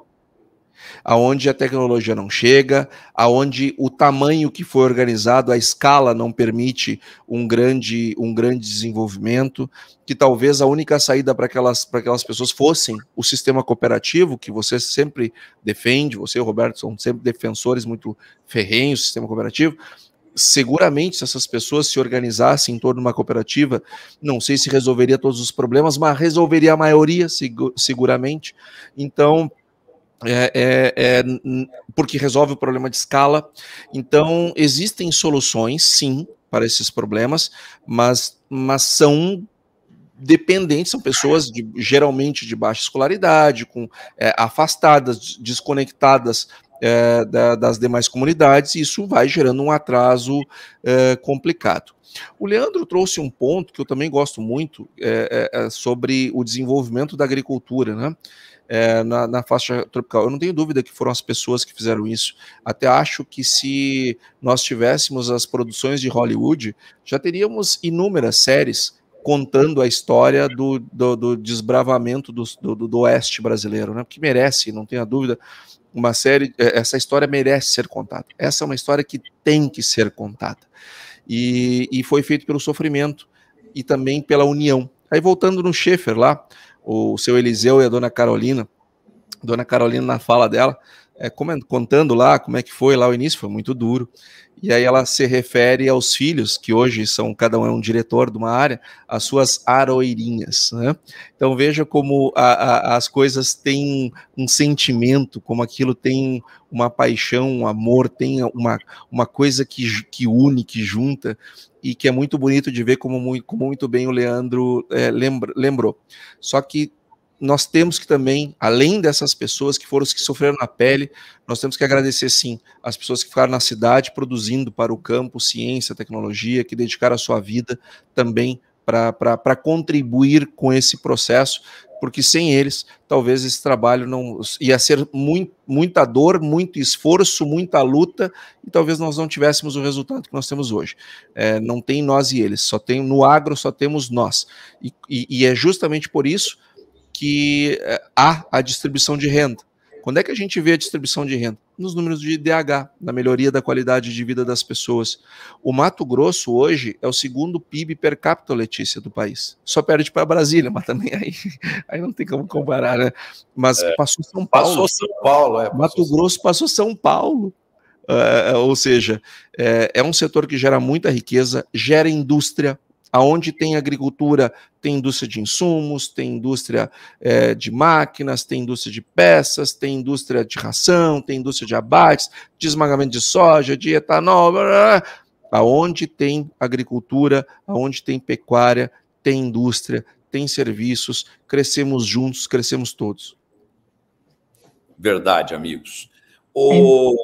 aonde a tecnologia não chega, aonde o tamanho que foi organizado, a escala não permite um grande desenvolvimento, que talvez a única saída para aquelas pessoas fossem o sistema cooperativo, que você sempre defende, você e o Roberto são sempre defensores muito ferrenhos do sistema cooperativo. Seguramente, se essas pessoas se organizassem em torno de uma cooperativa, não sei se resolveria todos os problemas, mas resolveria a maioria, seguramente. Então, porque resolve o problema de escala. Então, existem soluções, sim, para esses problemas, mas são dependentes, são pessoas geralmente de baixa escolaridade, afastadas, desconectadas das demais comunidades, e isso vai gerando um atraso complicado. O Leandro trouxe um ponto que eu também gosto muito, sobre o desenvolvimento da agricultura, né? Na faixa tropical. Eu não tenho dúvida que foram as pessoas que fizeram isso. Até acho que se nós tivéssemos as produções de Hollywood, já teríamos inúmeras séries contando a história do desbravamento do oeste brasileiro, né? Que merece, não tenha dúvida, uma série, essa história merece ser contada. Essa é uma história que tem que ser contada. E foi feito pelo sofrimento e também pela união. Aí voltando no Schaefer lá, o seu Eliseu e a dona Carolina na fala dela, contando lá como é que foi lá o início, foi muito duro. E aí ela se refere aos filhos, que hoje são, cada um é um diretor de uma área, as suas aroeirinhas, né? Então veja como as coisas têm um sentimento, como aquilo tem uma paixão, um amor, tem uma coisa que une, que junta, e que é muito bonito de ver, como muito bem o Leandro lembrou. Só que nós temos que também, além dessas pessoas que foram os que sofreram na pele, nós temos que agradecer, sim, as pessoas que ficaram na cidade produzindo para o campo ciência, tecnologia, que dedicaram a sua vida também para contribuir com esse processo, porque sem eles, talvez esse trabalho não ia ser muita dor, muito esforço, muita luta, e talvez nós não tivéssemos o resultado que nós temos hoje. Não tem nós e eles, no agro só temos nós. E é justamente por isso que há a distribuição de renda. Quando é que a gente vê a distribuição de renda? Nos números de IDH, na melhoria da qualidade de vida das pessoas. O Mato Grosso hoje é o segundo PIB per capita, Letícia, do país. Só perde para Brasília, mas também aí não tem como comparar, né? Mas passou São Paulo. Passou São Paulo, Mato Grosso passou São Paulo. Ou seja, é um setor que gera muita riqueza, gera indústria. Aonde tem agricultura, tem indústria de insumos, tem indústria de máquinas, tem indústria de peças, tem indústria de ração, tem indústria de abates, de esmagamento de soja, de etanol. Blá, blá. Aonde tem agricultura, aonde tem pecuária, tem indústria, tem serviços, crescemos juntos, crescemos todos. Verdade, amigos. O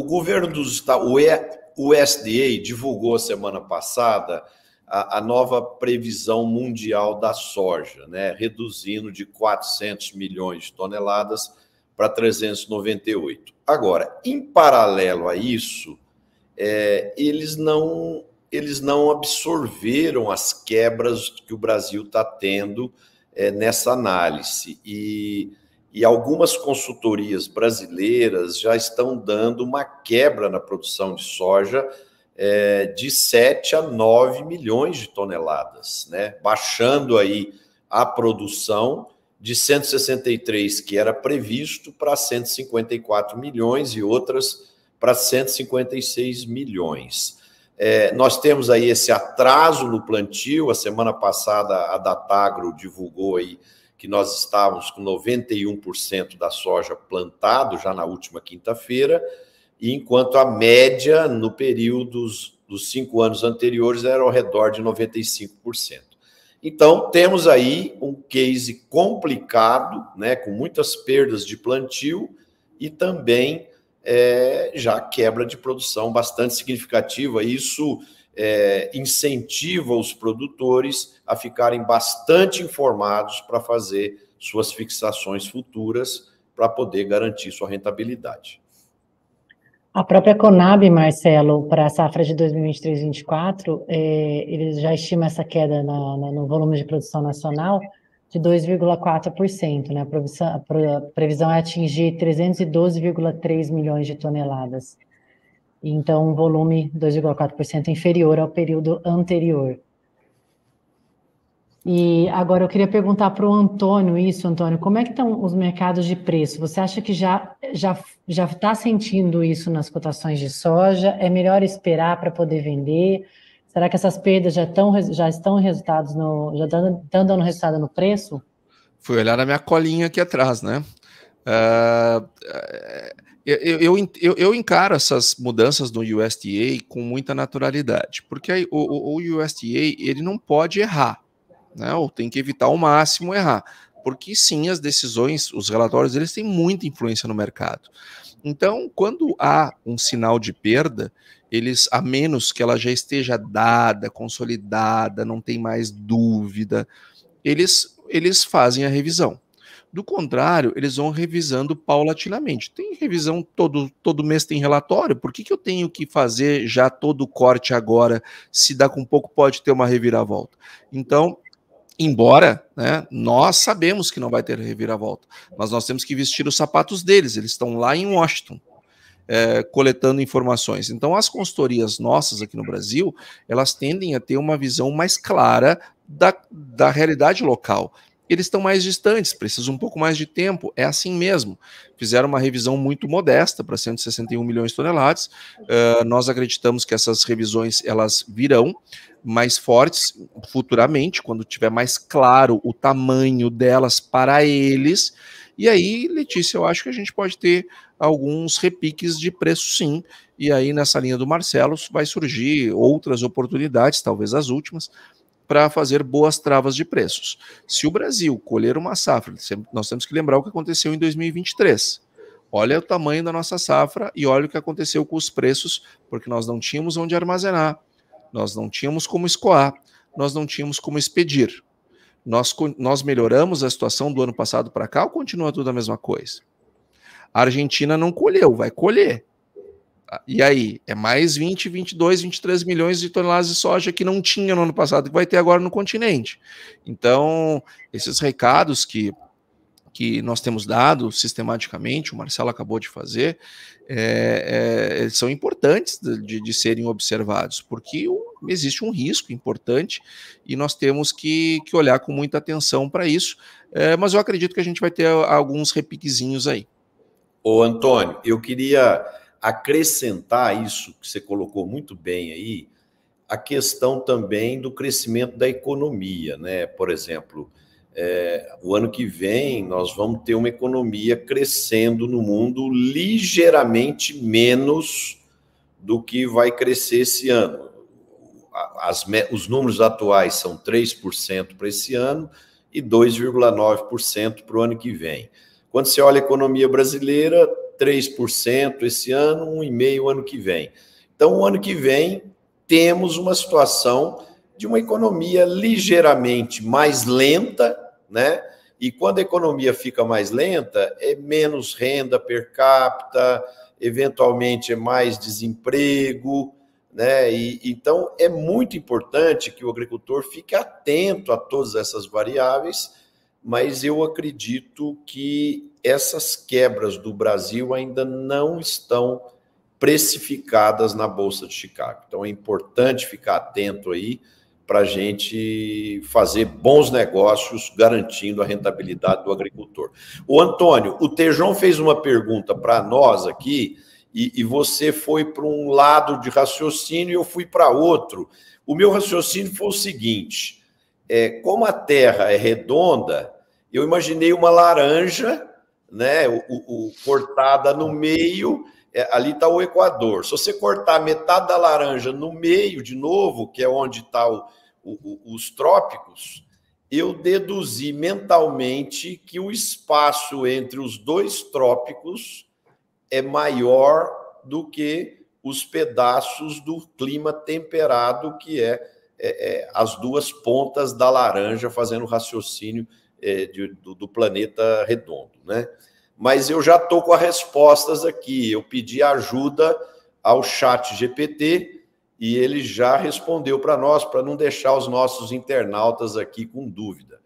governo dos Estados Unidos, o USDA divulgou semana passada a nova previsão mundial da soja, né, reduzindo de 400 milhões de toneladas para 398. Agora, em paralelo a isso, eles não absorveram as quebras que o Brasil está tendo nessa análise. E algumas consultorias brasileiras já estão dando uma quebra na produção de soja de 7 a 9 milhões de toneladas, né? Baixando aí a produção de 163, que era previsto, para 154 milhões e outras para 156 milhões. Nós temos aí esse atraso no plantio. A semana passada a Datagro divulgou aí que nós estávamos com 91% da soja plantado já na última quinta-feira, enquanto a média no período dos 5 anos anteriores era ao redor de 95%. Então, temos aí um case complicado, né, com muitas perdas de plantio e também já quebra de produção bastante significativa. Isso incentiva os produtores a ficarem bastante informados para fazer suas fixações futuras para poder garantir sua rentabilidade. A própria Conab, Marcelo, para a safra de 2023-24, ele já estima essa queda no volume de produção nacional de 2,4%, né? A previsão é atingir 312,3 milhões de toneladas. Então, um volume 2,4% inferior ao período anterior. E agora eu queria perguntar para o Antônio isso, Antônio, como é que estão os mercados de preço? Você acha que já está sentindo isso nas cotações de soja? É melhor esperar para poder vender? Será que essas perdas já estão dando resultado no preço? Fui olhar na minha colinha aqui atrás, né? Eu encaro essas mudanças no USDA com muita naturalidade, porque o USDA ele não pode errar, né? Ou tem que evitar ao máximo errar, porque sim, as decisões, os relatórios, eles têm muita influência no mercado. Então, quando há um sinal de perda, eles, a menos que ela já esteja dada, consolidada, não tem mais dúvida, eles fazem a revisão. Do contrário, eles vão revisando paulatinamente. Tem revisão, todo mês tem relatório, por que eu tenho que fazer já todo o corte agora, se dá com pouco pode ter uma reviravolta? Então, embora, né, nós sabemos que não vai ter reviravolta, mas nós temos que vestir os sapatos deles, eles estão lá em Washington, coletando informações. Então, as consultorias nossas aqui no Brasil, elas tendem a ter uma visão mais clara da realidade local. Eles estão mais distantes, precisam um pouco mais de tempo, é assim mesmo. Fizeram uma revisão muito modesta para 161 milhões de toneladas. Nós acreditamos que essas revisões elas virão mais fortes futuramente, quando tiver mais claro o tamanho delas para eles. E aí, Letícia, eu acho que a gente pode ter alguns repiques de preço, sim. E aí, nessa linha do Marcelo, vai surgir outras oportunidades, talvez as últimas, para fazer boas travas de preços. Se o Brasil colher uma safra, nós temos que lembrar o que aconteceu em 2023. Olha o tamanho da nossa safra e olha o que aconteceu com os preços, porque nós não tínhamos onde armazenar, nós não tínhamos como escoar, nós não tínhamos como expedir. Nós melhoramos a situação do ano passado para cá ou continua tudo a mesma coisa? A Argentina não colheu, vai colher. E aí, é mais 20, 22, 23 milhões de toneladas de soja que não tinha no ano passado, que vai ter agora no continente. Então, esses recados que nós temos dado sistematicamente, o Marcelo acabou de fazer, são importantes de serem observados, porque existe um risco importante e nós temos que olhar com muita atenção para isso, mas eu acredito que a gente vai ter alguns repiquezinhos aí. Ô, Antônio, eu queria acrescentar isso que você colocou muito bem aí, a questão também do crescimento da economia, né? Por exemplo, o ano que vem nós vamos ter uma economia crescendo no mundo ligeiramente menos do que vai crescer esse ano. Os números atuais são 3% para esse ano e 2,9% para o ano que vem. Quando você olha a economia brasileira, 3% esse ano, 1,5% ano que vem. Então, o ano que vem, temos uma situação de uma economia ligeiramente mais lenta, né? E quando a economia fica mais lenta, é menos renda per capita, eventualmente é mais desemprego, né? Então, é muito importante que o agricultor fique atento a todas essas variáveis, mas eu acredito que essas quebras do Brasil ainda não estão precificadas na Bolsa de Chicago. Então, é importante ficar atento aí para a gente fazer bons negócios, garantindo a rentabilidade do agricultor. O Antônio, o Tejão fez uma pergunta para nós aqui, e você foi para um lado de raciocínio e eu fui para outro. O meu raciocínio foi o seguinte, como a Terra é redonda, eu imaginei uma laranja, né, cortada no meio, ali está o Equador. Se você cortar metade da laranja no meio, de novo, que é onde estão os trópicos, eu deduzi mentalmente que o espaço entre os dois trópicos é maior do que os pedaços do clima temperado, que as duas pontas da laranja, fazendo o raciocínio do planeta redondo, né? mas eu já estou com as respostas aqui. Eu pedi ajuda ao ChatGPT e ele já respondeu para nós, para não deixar os nossos internautas aqui com dúvida.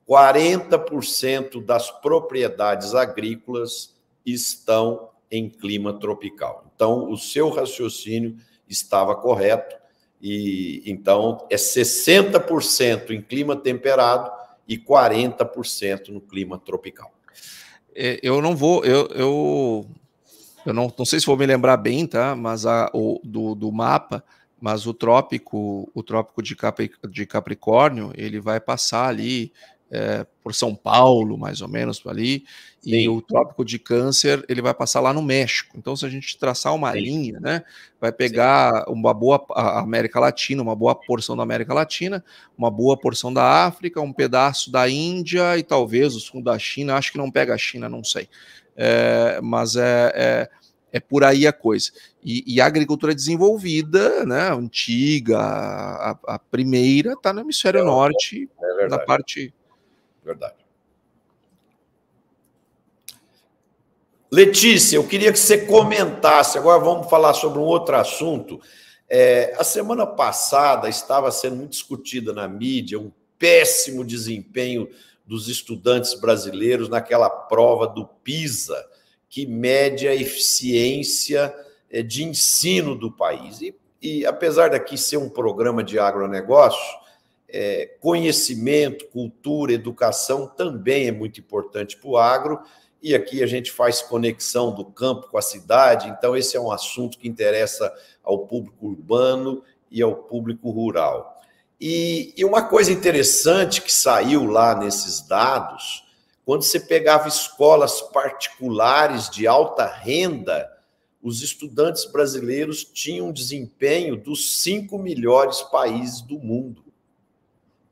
40% das propriedades agrícolas estão em clima tropical. Então, o seu raciocínio estava correto, e então é 60% em clima temperado e 40% no clima tropical. Eu não vou, eu não sei se vou me lembrar bem, tá? Mas do mapa, mas o trópico de Capricórnio, ele vai passar ali por São Paulo, mais ou menos, ali, sim. E o trópico de Câncer, ele vai passar lá no México. Então, se a gente traçar uma linha, né, vai pegar uma boa América Latina, uma boa porção da América Latina, uma boa porção da África, um pedaço da Índia e talvez o sul da China. Acho que não pega a China, não sei. Mas é por aí a coisa. E a agricultura desenvolvida, né, antiga, a primeira, está no hemisfério norte, na parte... Verdade. Letícia, eu queria que você comentasse, agora vamos falar sobre um outro assunto. A semana passada estava sendo muito discutida na mídia um péssimo desempenho dos estudantes brasileiros naquela prova do PISA, que mede a eficiência de ensino do país. E apesar daqui ser um programa de agronegócio, conhecimento, cultura, educação também é muito importante para o agro, e aqui a gente faz conexão do campo com a cidade, então esse é um assunto que interessa ao público urbano e ao público rural. E uma coisa interessante que saiu lá nesses dados, quando você pegava escolas particulares de alta renda, os estudantes brasileiros tinham um desempenho dos 5 melhores países do mundo.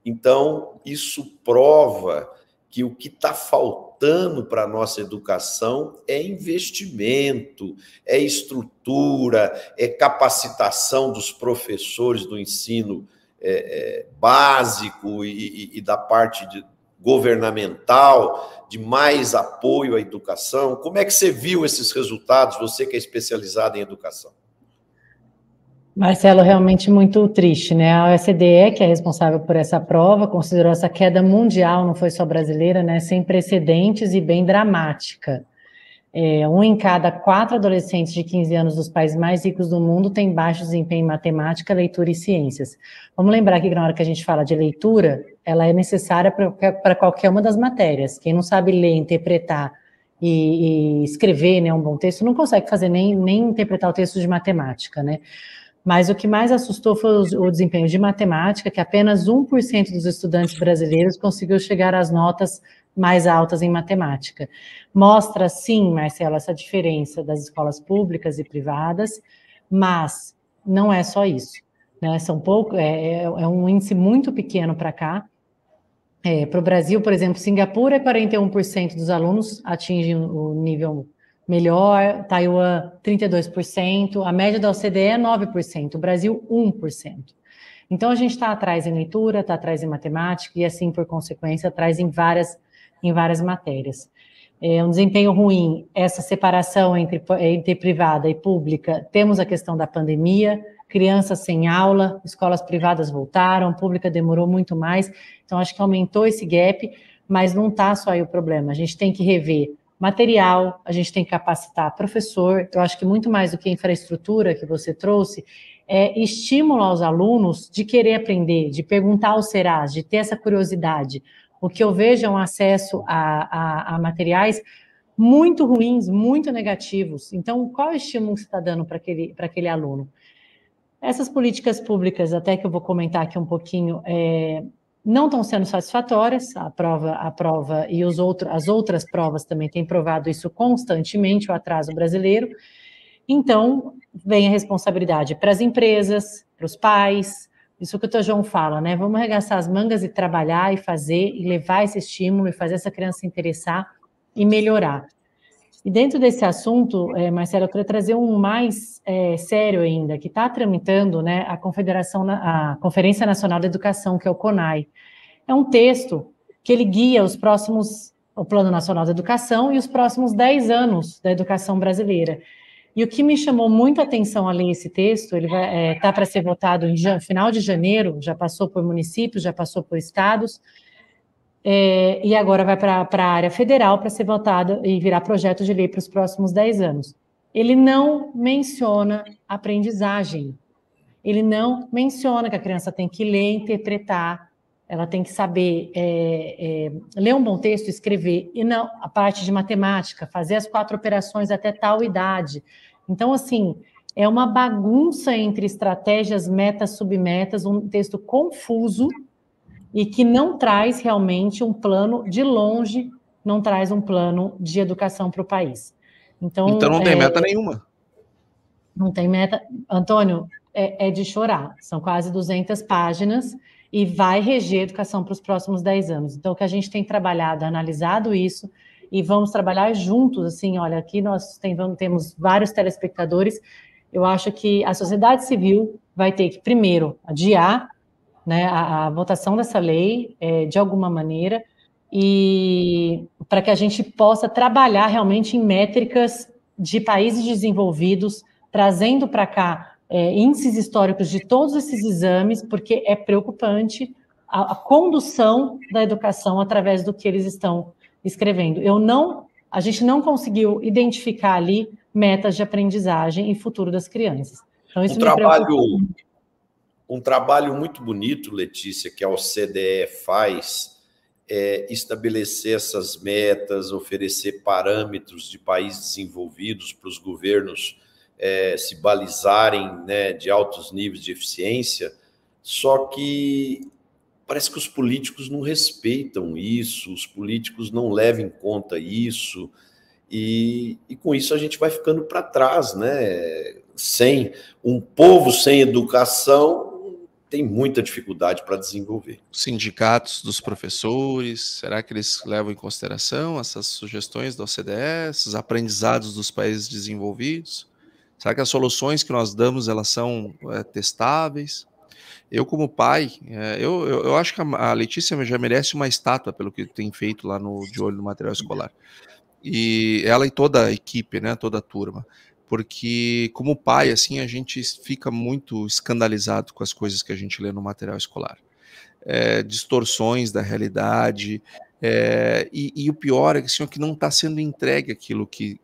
Então, isso prova que o que está faltando para a nossa educação é investimento, é estrutura, é capacitação dos professores do ensino básico e da parte governamental, de mais apoio à educação. Como é que você viu esses resultados, você que é especializado em educação? Marcelo, realmente muito triste, né? A OCDE, que é responsável por essa prova, considerou essa queda mundial, não foi só brasileira, né? Sem precedentes e bem dramática. 1 em cada 4 adolescentes de 15 anos dos países mais ricos do mundo tem baixo desempenho em matemática, leitura e ciências. Vamos lembrar que na hora que a gente fala de leitura, ela é necessária para qualquer uma das matérias. Quem não sabe ler, interpretar e escrever, né, um bom texto, não consegue fazer nem interpretar o texto de matemática, né? Mas o que mais assustou foi o desempenho de matemática, que apenas 1% dos estudantes brasileiros conseguiu chegar às notas mais altas em matemática. Mostra, sim, Marcelo, essa diferença das escolas públicas e privadas, mas não é só isso, né? É um índice muito pequeno para cá. Para o Brasil, por exemplo, Singapura, 41% dos alunos atingem o nível melhor, Taiwan, 32%, a média da OCDE é 9%, o Brasil, 1%. Então, a gente está atrás em leitura, está atrás em matemática, e assim, por consequência, atrás em várias matérias. Um desempenho ruim, essa separação entre privada e pública, temos a questão da pandemia, crianças sem aula, escolas privadas voltaram, pública demorou muito mais, então acho que aumentou esse gap, mas não está só aí o problema, a gente tem que rever material, a gente tem que capacitar professor, eu acho que muito mais do que a infraestrutura que você trouxe, estímulo aos alunos de querer aprender, de perguntar aos Serás, de ter essa curiosidade. O que eu vejo é um acesso a materiais muito ruins, muito negativos. Então, qual é o estímulo que você está dando para aquele aluno? Essas políticas públicas, até que eu vou comentar aqui um pouquinho, não estão sendo satisfatórias, a prova e as outras provas também têm provado isso constantemente, o atraso brasileiro. Então, vem a responsabilidade para as empresas, para os pais, isso que o Dr. João fala, né? Vamos arregaçar as mangas e trabalhar e fazer, e levar esse estímulo, e fazer essa criança se interessar e melhorar. E dentro desse assunto, Marcelo, eu queria trazer um mais sério ainda, que está tramitando, né, a Conferência Nacional da Educação, que é o CONAI. É um texto que ele guia o Plano Nacional da Educação e os próximos 10 anos da educação brasileira. E o que me chamou muito a atenção a ler esse texto, ele está para ser votado em final de janeiro, já passou por municípios, já passou por estados, e agora vai para a área federal para ser votado e virar projeto de lei para os próximos 10 anos. Ele não menciona aprendizagem, ele não menciona que a criança tem que ler, interpretar, ela tem que saber ler um bom texto, escrever, e não a parte de matemática, fazer as 4 operações até tal idade. Então, assim, é uma bagunça entre estratégias, metas, submetas, um texto confuso e que não traz realmente um plano, de longe, não traz um plano de educação para o país. Então não tem meta nenhuma. Não tem meta. Antônio, é de chorar. São quase 200 páginas e vai reger a educação para os próximos 10 anos. Então, o que a gente tem trabalhado, analisado isso, e vamos trabalhar juntos, assim, olha, aqui nós temos vários telespectadores, eu acho que a sociedade civil vai ter que, primeiro, adiar, né, a votação dessa lei, de alguma maneira, e para que a gente possa trabalhar realmente em métricas de países desenvolvidos, trazendo para cá índices históricos de todos esses exames, porque é preocupante a condução da educação através do que eles estão escrevendo. A gente não conseguiu identificar ali metas de aprendizagem e futuro das crianças. Então, isso me preocupa. Um trabalho muito bonito, Letícia, que a OCDE faz, é estabelecer essas metas, oferecer parâmetros de países desenvolvidos para os governos se balizarem, né, de altos níveis de eficiência, só que parece que os políticos não respeitam isso, os políticos não levam em conta isso, e com isso a gente vai ficando para trás, né? Sem um povo sem educação, tem muita dificuldade para desenvolver. Sindicatos dos professores, será que eles levam em consideração essas sugestões da OCDE, esses aprendizados dos países desenvolvidos? Será que as soluções que nós damos, elas são testáveis? Eu, como pai, eu acho que a Letícia já merece uma estátua pelo que tem feito lá De Olho no Material Escolar. E ela e toda a equipe, né, toda a turma. Porque, como pai, assim, a gente fica muito escandalizado com as coisas que a gente lê no material escolar. Distorções da realidade, e o pior é que, assim, que não está sendo entregue aquilo que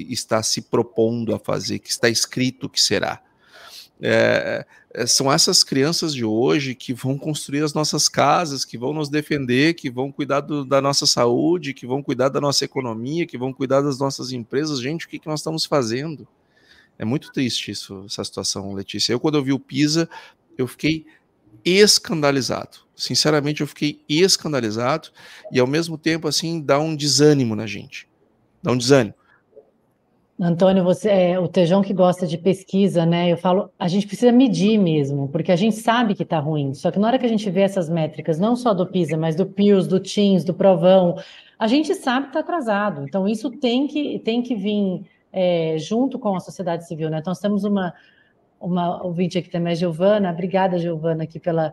está se propondo a fazer, que está escrito que será. São essas crianças de hoje que vão construir as nossas casas, que vão nos defender, que vão cuidar da nossa saúde, que vão cuidar da nossa economia, que vão cuidar das nossas empresas. Gente, o que nós estamos fazendo? É muito triste essa situação, Letícia. Quando eu vi o PISA, eu fiquei escandalizado. Sinceramente, eu fiquei escandalizado e, ao mesmo tempo, assim, dá um desânimo na gente. Dá um desânimo. Antônio, o Tejão que gosta de pesquisa, né? Eu falo, a gente precisa medir mesmo, porque a gente sabe que está ruim. Só que na hora que a gente vê essas métricas, não só do PISA, mas do PIRLS, do TIMSS, do Provão, a gente sabe que está atrasado. Então, isso tem que vir junto com a sociedade civil, né? Então, nós temos uma ouvinte aqui também, a Giovana. Obrigada, Giovana, aqui pela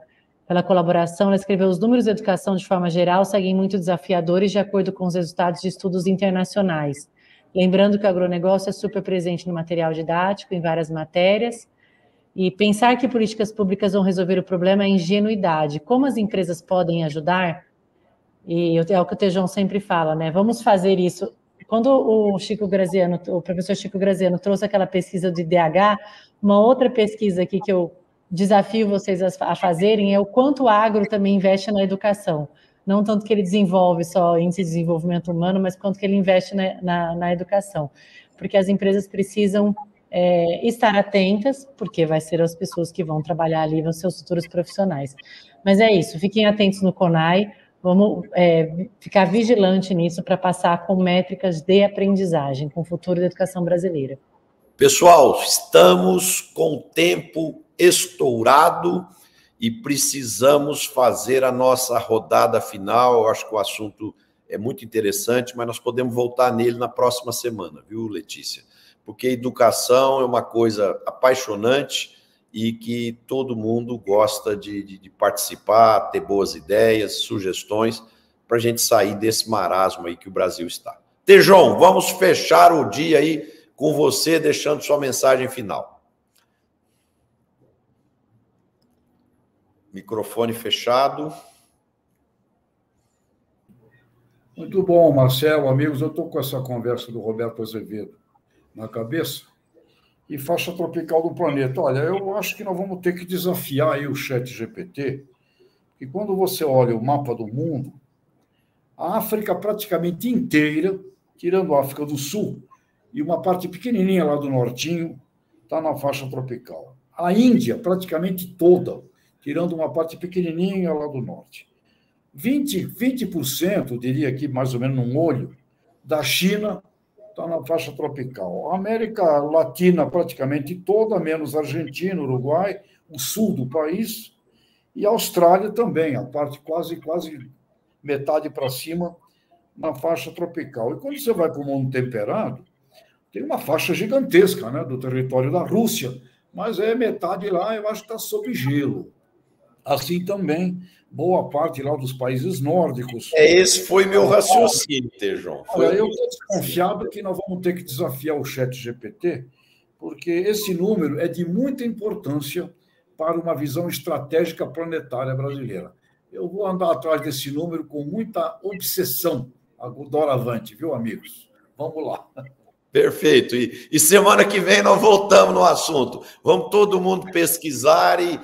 colaboração. Ela escreveu: os números de educação, de forma geral, seguem muito desafiadores de acordo com os resultados de estudos internacionais. Lembrando que o agronegócio é super presente no material didático, em várias matérias, e pensar que políticas públicas vão resolver o problema é ingenuidade. Como as empresas podem ajudar? E é o que o Tejão sempre fala, né? Vamos fazer isso. Quando o professor Chico Graziano trouxe aquela pesquisa do IDH, uma outra pesquisa aqui que eu desafio vocês a fazerem é o quanto o agro também investe na educação. Não tanto que ele desenvolve só índice de desenvolvimento humano, mas quanto que ele investe na educação. Porque as empresas precisam estar atentas, porque vai ser as pessoas que vão trabalhar ali, vão ser os futuros profissionais. Mas é isso, fiquem atentos no CONAI, vamos ficar vigilante nisso para passar com métricas de aprendizagem, com o futuro da educação brasileira. Pessoal, estamos com o tempo estourado e precisamos fazer a nossa rodada final. Eu acho que o assunto é muito interessante, mas nós podemos voltar nele na próxima semana, viu, Letícia? Porque educação é uma coisa apaixonante e que todo mundo gosta de participar, ter boas ideias, sugestões, para a gente sair desse marasmo aí que o Brasil está. Tejon, vamos fechar o dia aí com você, deixando sua mensagem final. Microfone fechado. Muito bom, Marcelo, amigos. Eu estou com essa conversa do Roberto Azevedo na cabeça. E faixa tropical do planeta. Olha, eu acho que nós vamos ter que desafiar aí o ChatGPT, porque quando você olha o mapa do mundo, a África praticamente inteira, tirando a África do Sul, e uma parte pequenininha lá do nortinho, está na faixa tropical. A Índia, praticamente toda, tirando uma parte pequenininha lá do norte. 20%, diria aqui mais ou menos num olho, da China está na faixa tropical. A América Latina praticamente toda, menos Argentina, Uruguai, o sul do país, e a Austrália também, a parte quase metade para cima na faixa tropical. E quando você vai para o mundo temperado, tem uma faixa gigantesca, né, do território da Rússia, mas metade lá eu acho que está sob gelo. Assim também, boa parte lá dos países nórdicos. Esse foi meu raciocínio, Tejon. Eu estou desconfiado que nós vamos ter que desafiar o ChatGPT, porque esse número é de muita importância para uma visão estratégica planetária brasileira. Eu vou andar atrás desse número com muita obsessão, doravante, viu, amigos? Vamos lá. Perfeito. E semana que vem nós voltamos no assunto. Vamos todo mundo pesquisar e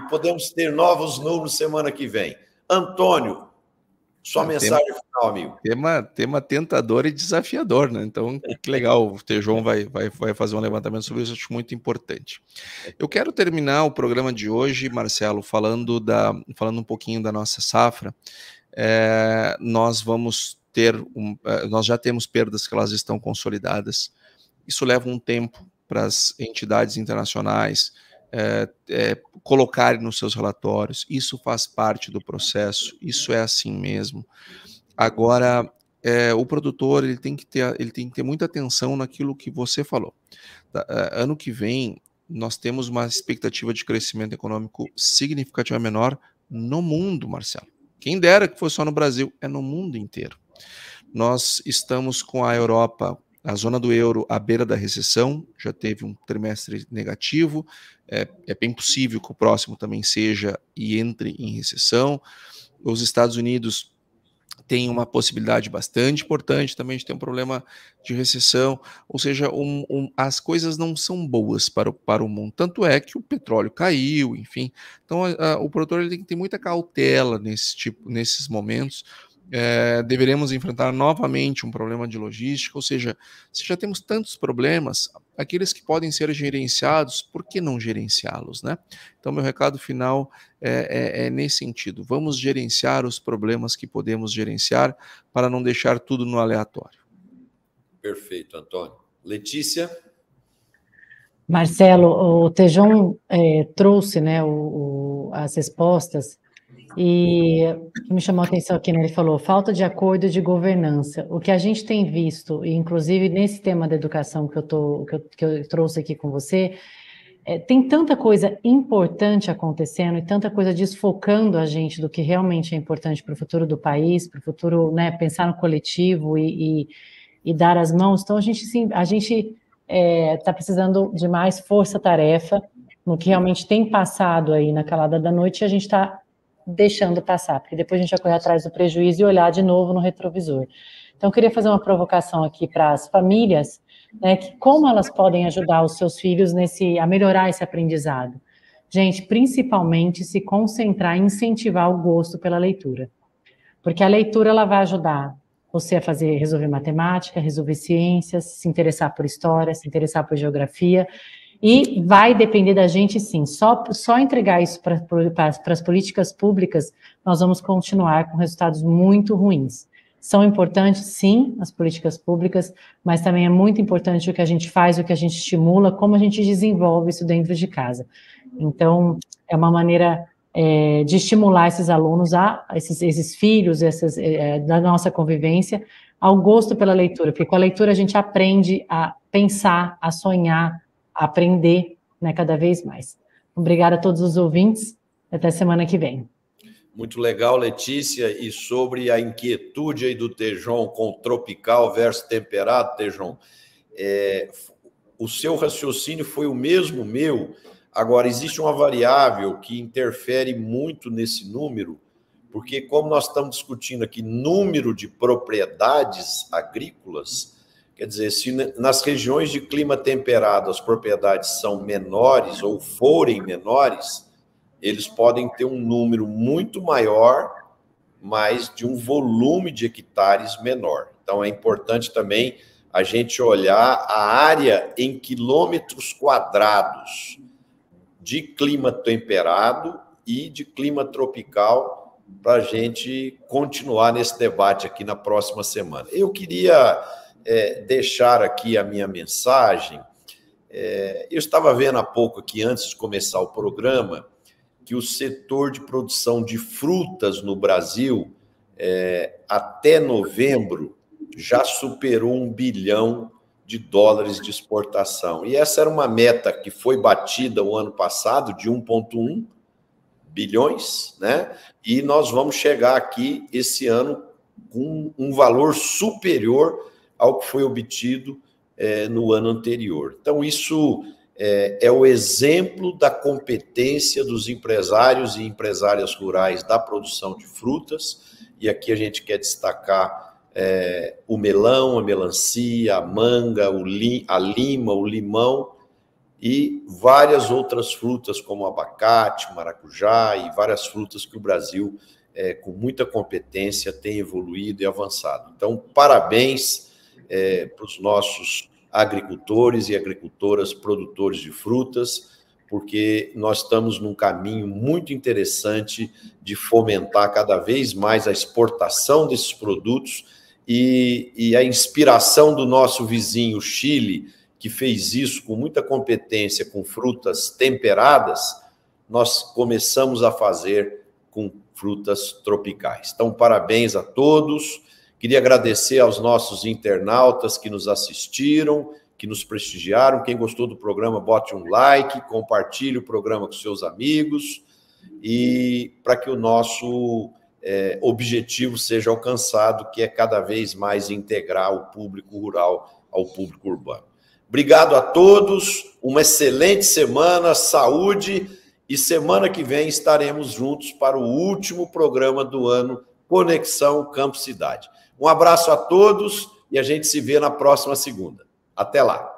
podemos ter novos números semana que vem. Antônio, sua mensagem final, amigo. Tema tentador e desafiador, né? Então, que legal, o Tejon vai fazer um levantamento sobre isso, acho muito importante. Eu quero terminar o programa de hoje, Marcelo, falando um pouquinho da nossa safra. Nós já temos perdas que elas estão consolidadas. Isso leva um tempo para as entidades internacionais colocarem nos seus relatórios. Isso faz parte do processo, isso é assim mesmo. Agora, o produtor ele tem que ter muita atenção naquilo que você falou. Ano que vem, nós temos uma expectativa de crescimento econômico significativamente menor no mundo, Marcelo. Quem dera que fosse só no Brasil, é no mundo inteiro. Nós estamos com a Europa, a zona do euro, à beira da recessão, já teve um trimestre negativo, é bem possível que o próximo também seja e entre em recessão. Os Estados Unidos têm uma possibilidade bastante importante também de ter um problema de recessão, ou seja, as coisas não são boas para o mundo, tanto é que o petróleo caiu, enfim. Então o produtor ele tem que ter muita cautela nesses momentos. Deveremos enfrentar novamente um problema de logística, ou seja, se já temos tantos problemas, aqueles que podem ser gerenciados, por que não gerenciá-los, né? Então, meu recado final é nesse sentido. Vamos gerenciar os problemas que podemos gerenciar para não deixar tudo no aleatório. Perfeito, Antônio. Letícia? Marcelo, o Tejon trouxe, né, as respostas. E o que me chamou a atenção aqui, né, ele falou, falta de acordo de governança. O que a gente tem visto, e inclusive nesse tema da educação que eu trouxe aqui com você, tem tanta coisa importante acontecendo e tanta coisa desfocando a gente do que realmente é importante para o futuro do país, para o futuro, né, pensar no coletivo e dar as mãos. Então, a gente está precisando de mais força-tarefa no que realmente tem passado aí na calada da noite e a gente está deixando passar, porque depois a gente vai correr atrás do prejuízo e olhar de novo no retrovisor. Então, eu queria fazer uma provocação aqui para as famílias, né, que como elas podem ajudar os seus filhos a melhorar esse aprendizado. Gente, principalmente se concentrar e incentivar o gosto pela leitura, porque a leitura ela vai ajudar você a resolver matemática, resolver ciências, se interessar por história, se interessar por geografia. E vai depender da gente, sim. Só entregar isso para as políticas públicas, nós vamos continuar com resultados muito ruins. São importantes, sim, as políticas públicas, mas também é muito importante o que a gente faz, o que a gente estimula, como a gente desenvolve isso dentro de casa. Então, é uma maneira de estimular esses alunos, esses filhos, da nossa convivência, ao gosto pela leitura, porque com a leitura a gente aprende a pensar, a sonhar, aprender, né, cada vez mais. Obrigada a todos os ouvintes, até semana que vem. Muito legal, Letícia, e sobre a inquietude aí do Tejon com tropical versus temperado, Tejon, o seu raciocínio foi o mesmo meu. Agora, existe uma variável que interfere muito nesse número, porque como nós estamos discutindo aqui número de propriedades agrícolas, quer dizer, se nas regiões de clima temperado as propriedades são menores ou forem menores, eles podem ter um número muito maior, mas de um volume de hectares menor. Então, é importante também a gente olhar a área em quilômetros quadrados de clima temperado e de clima tropical para a gente continuar nesse debate aqui na próxima semana. Eu queria deixar aqui a minha mensagem. Eu estava vendo há pouco aqui, antes de começar o programa, que o setor de produção de frutas no Brasil, até novembro, já superou $1 bilhão de exportação. E essa era uma meta que foi batida o ano passado, de 1,1 bilhões, né? E nós vamos chegar aqui esse ano com um valor superior ao que foi obtido no ano anterior. Então, isso é o exemplo da competência dos empresários e empresárias rurais da produção de frutas, e aqui a gente quer destacar o melão, a melancia, a manga, a lima, o limão e várias outras frutas como abacate, maracujá e várias frutas que o Brasil, com muita competência, tem evoluído e avançado. Então, parabéns para os nossos agricultores e agricultoras, produtores de frutas, porque nós estamos num caminho muito interessante de fomentar cada vez mais a exportação desses produtos e a inspiração do nosso vizinho Chile, que fez isso com muita competência com frutas temperadas, nós começamos a fazer com frutas tropicais. Então, parabéns a todos. Queria agradecer aos nossos internautas que nos assistiram, que nos prestigiaram. Quem gostou do programa, bote um like, compartilhe o programa com seus amigos e para que o nosso objetivo seja alcançado, que é cada vez mais integrar o público rural ao público urbano. Obrigado a todos, uma excelente semana, saúde, e semana que vem estaremos juntos para o último programa do ano, Conexão Campo Cidade. Um abraço a todos e a gente se vê na próxima segunda. Até lá.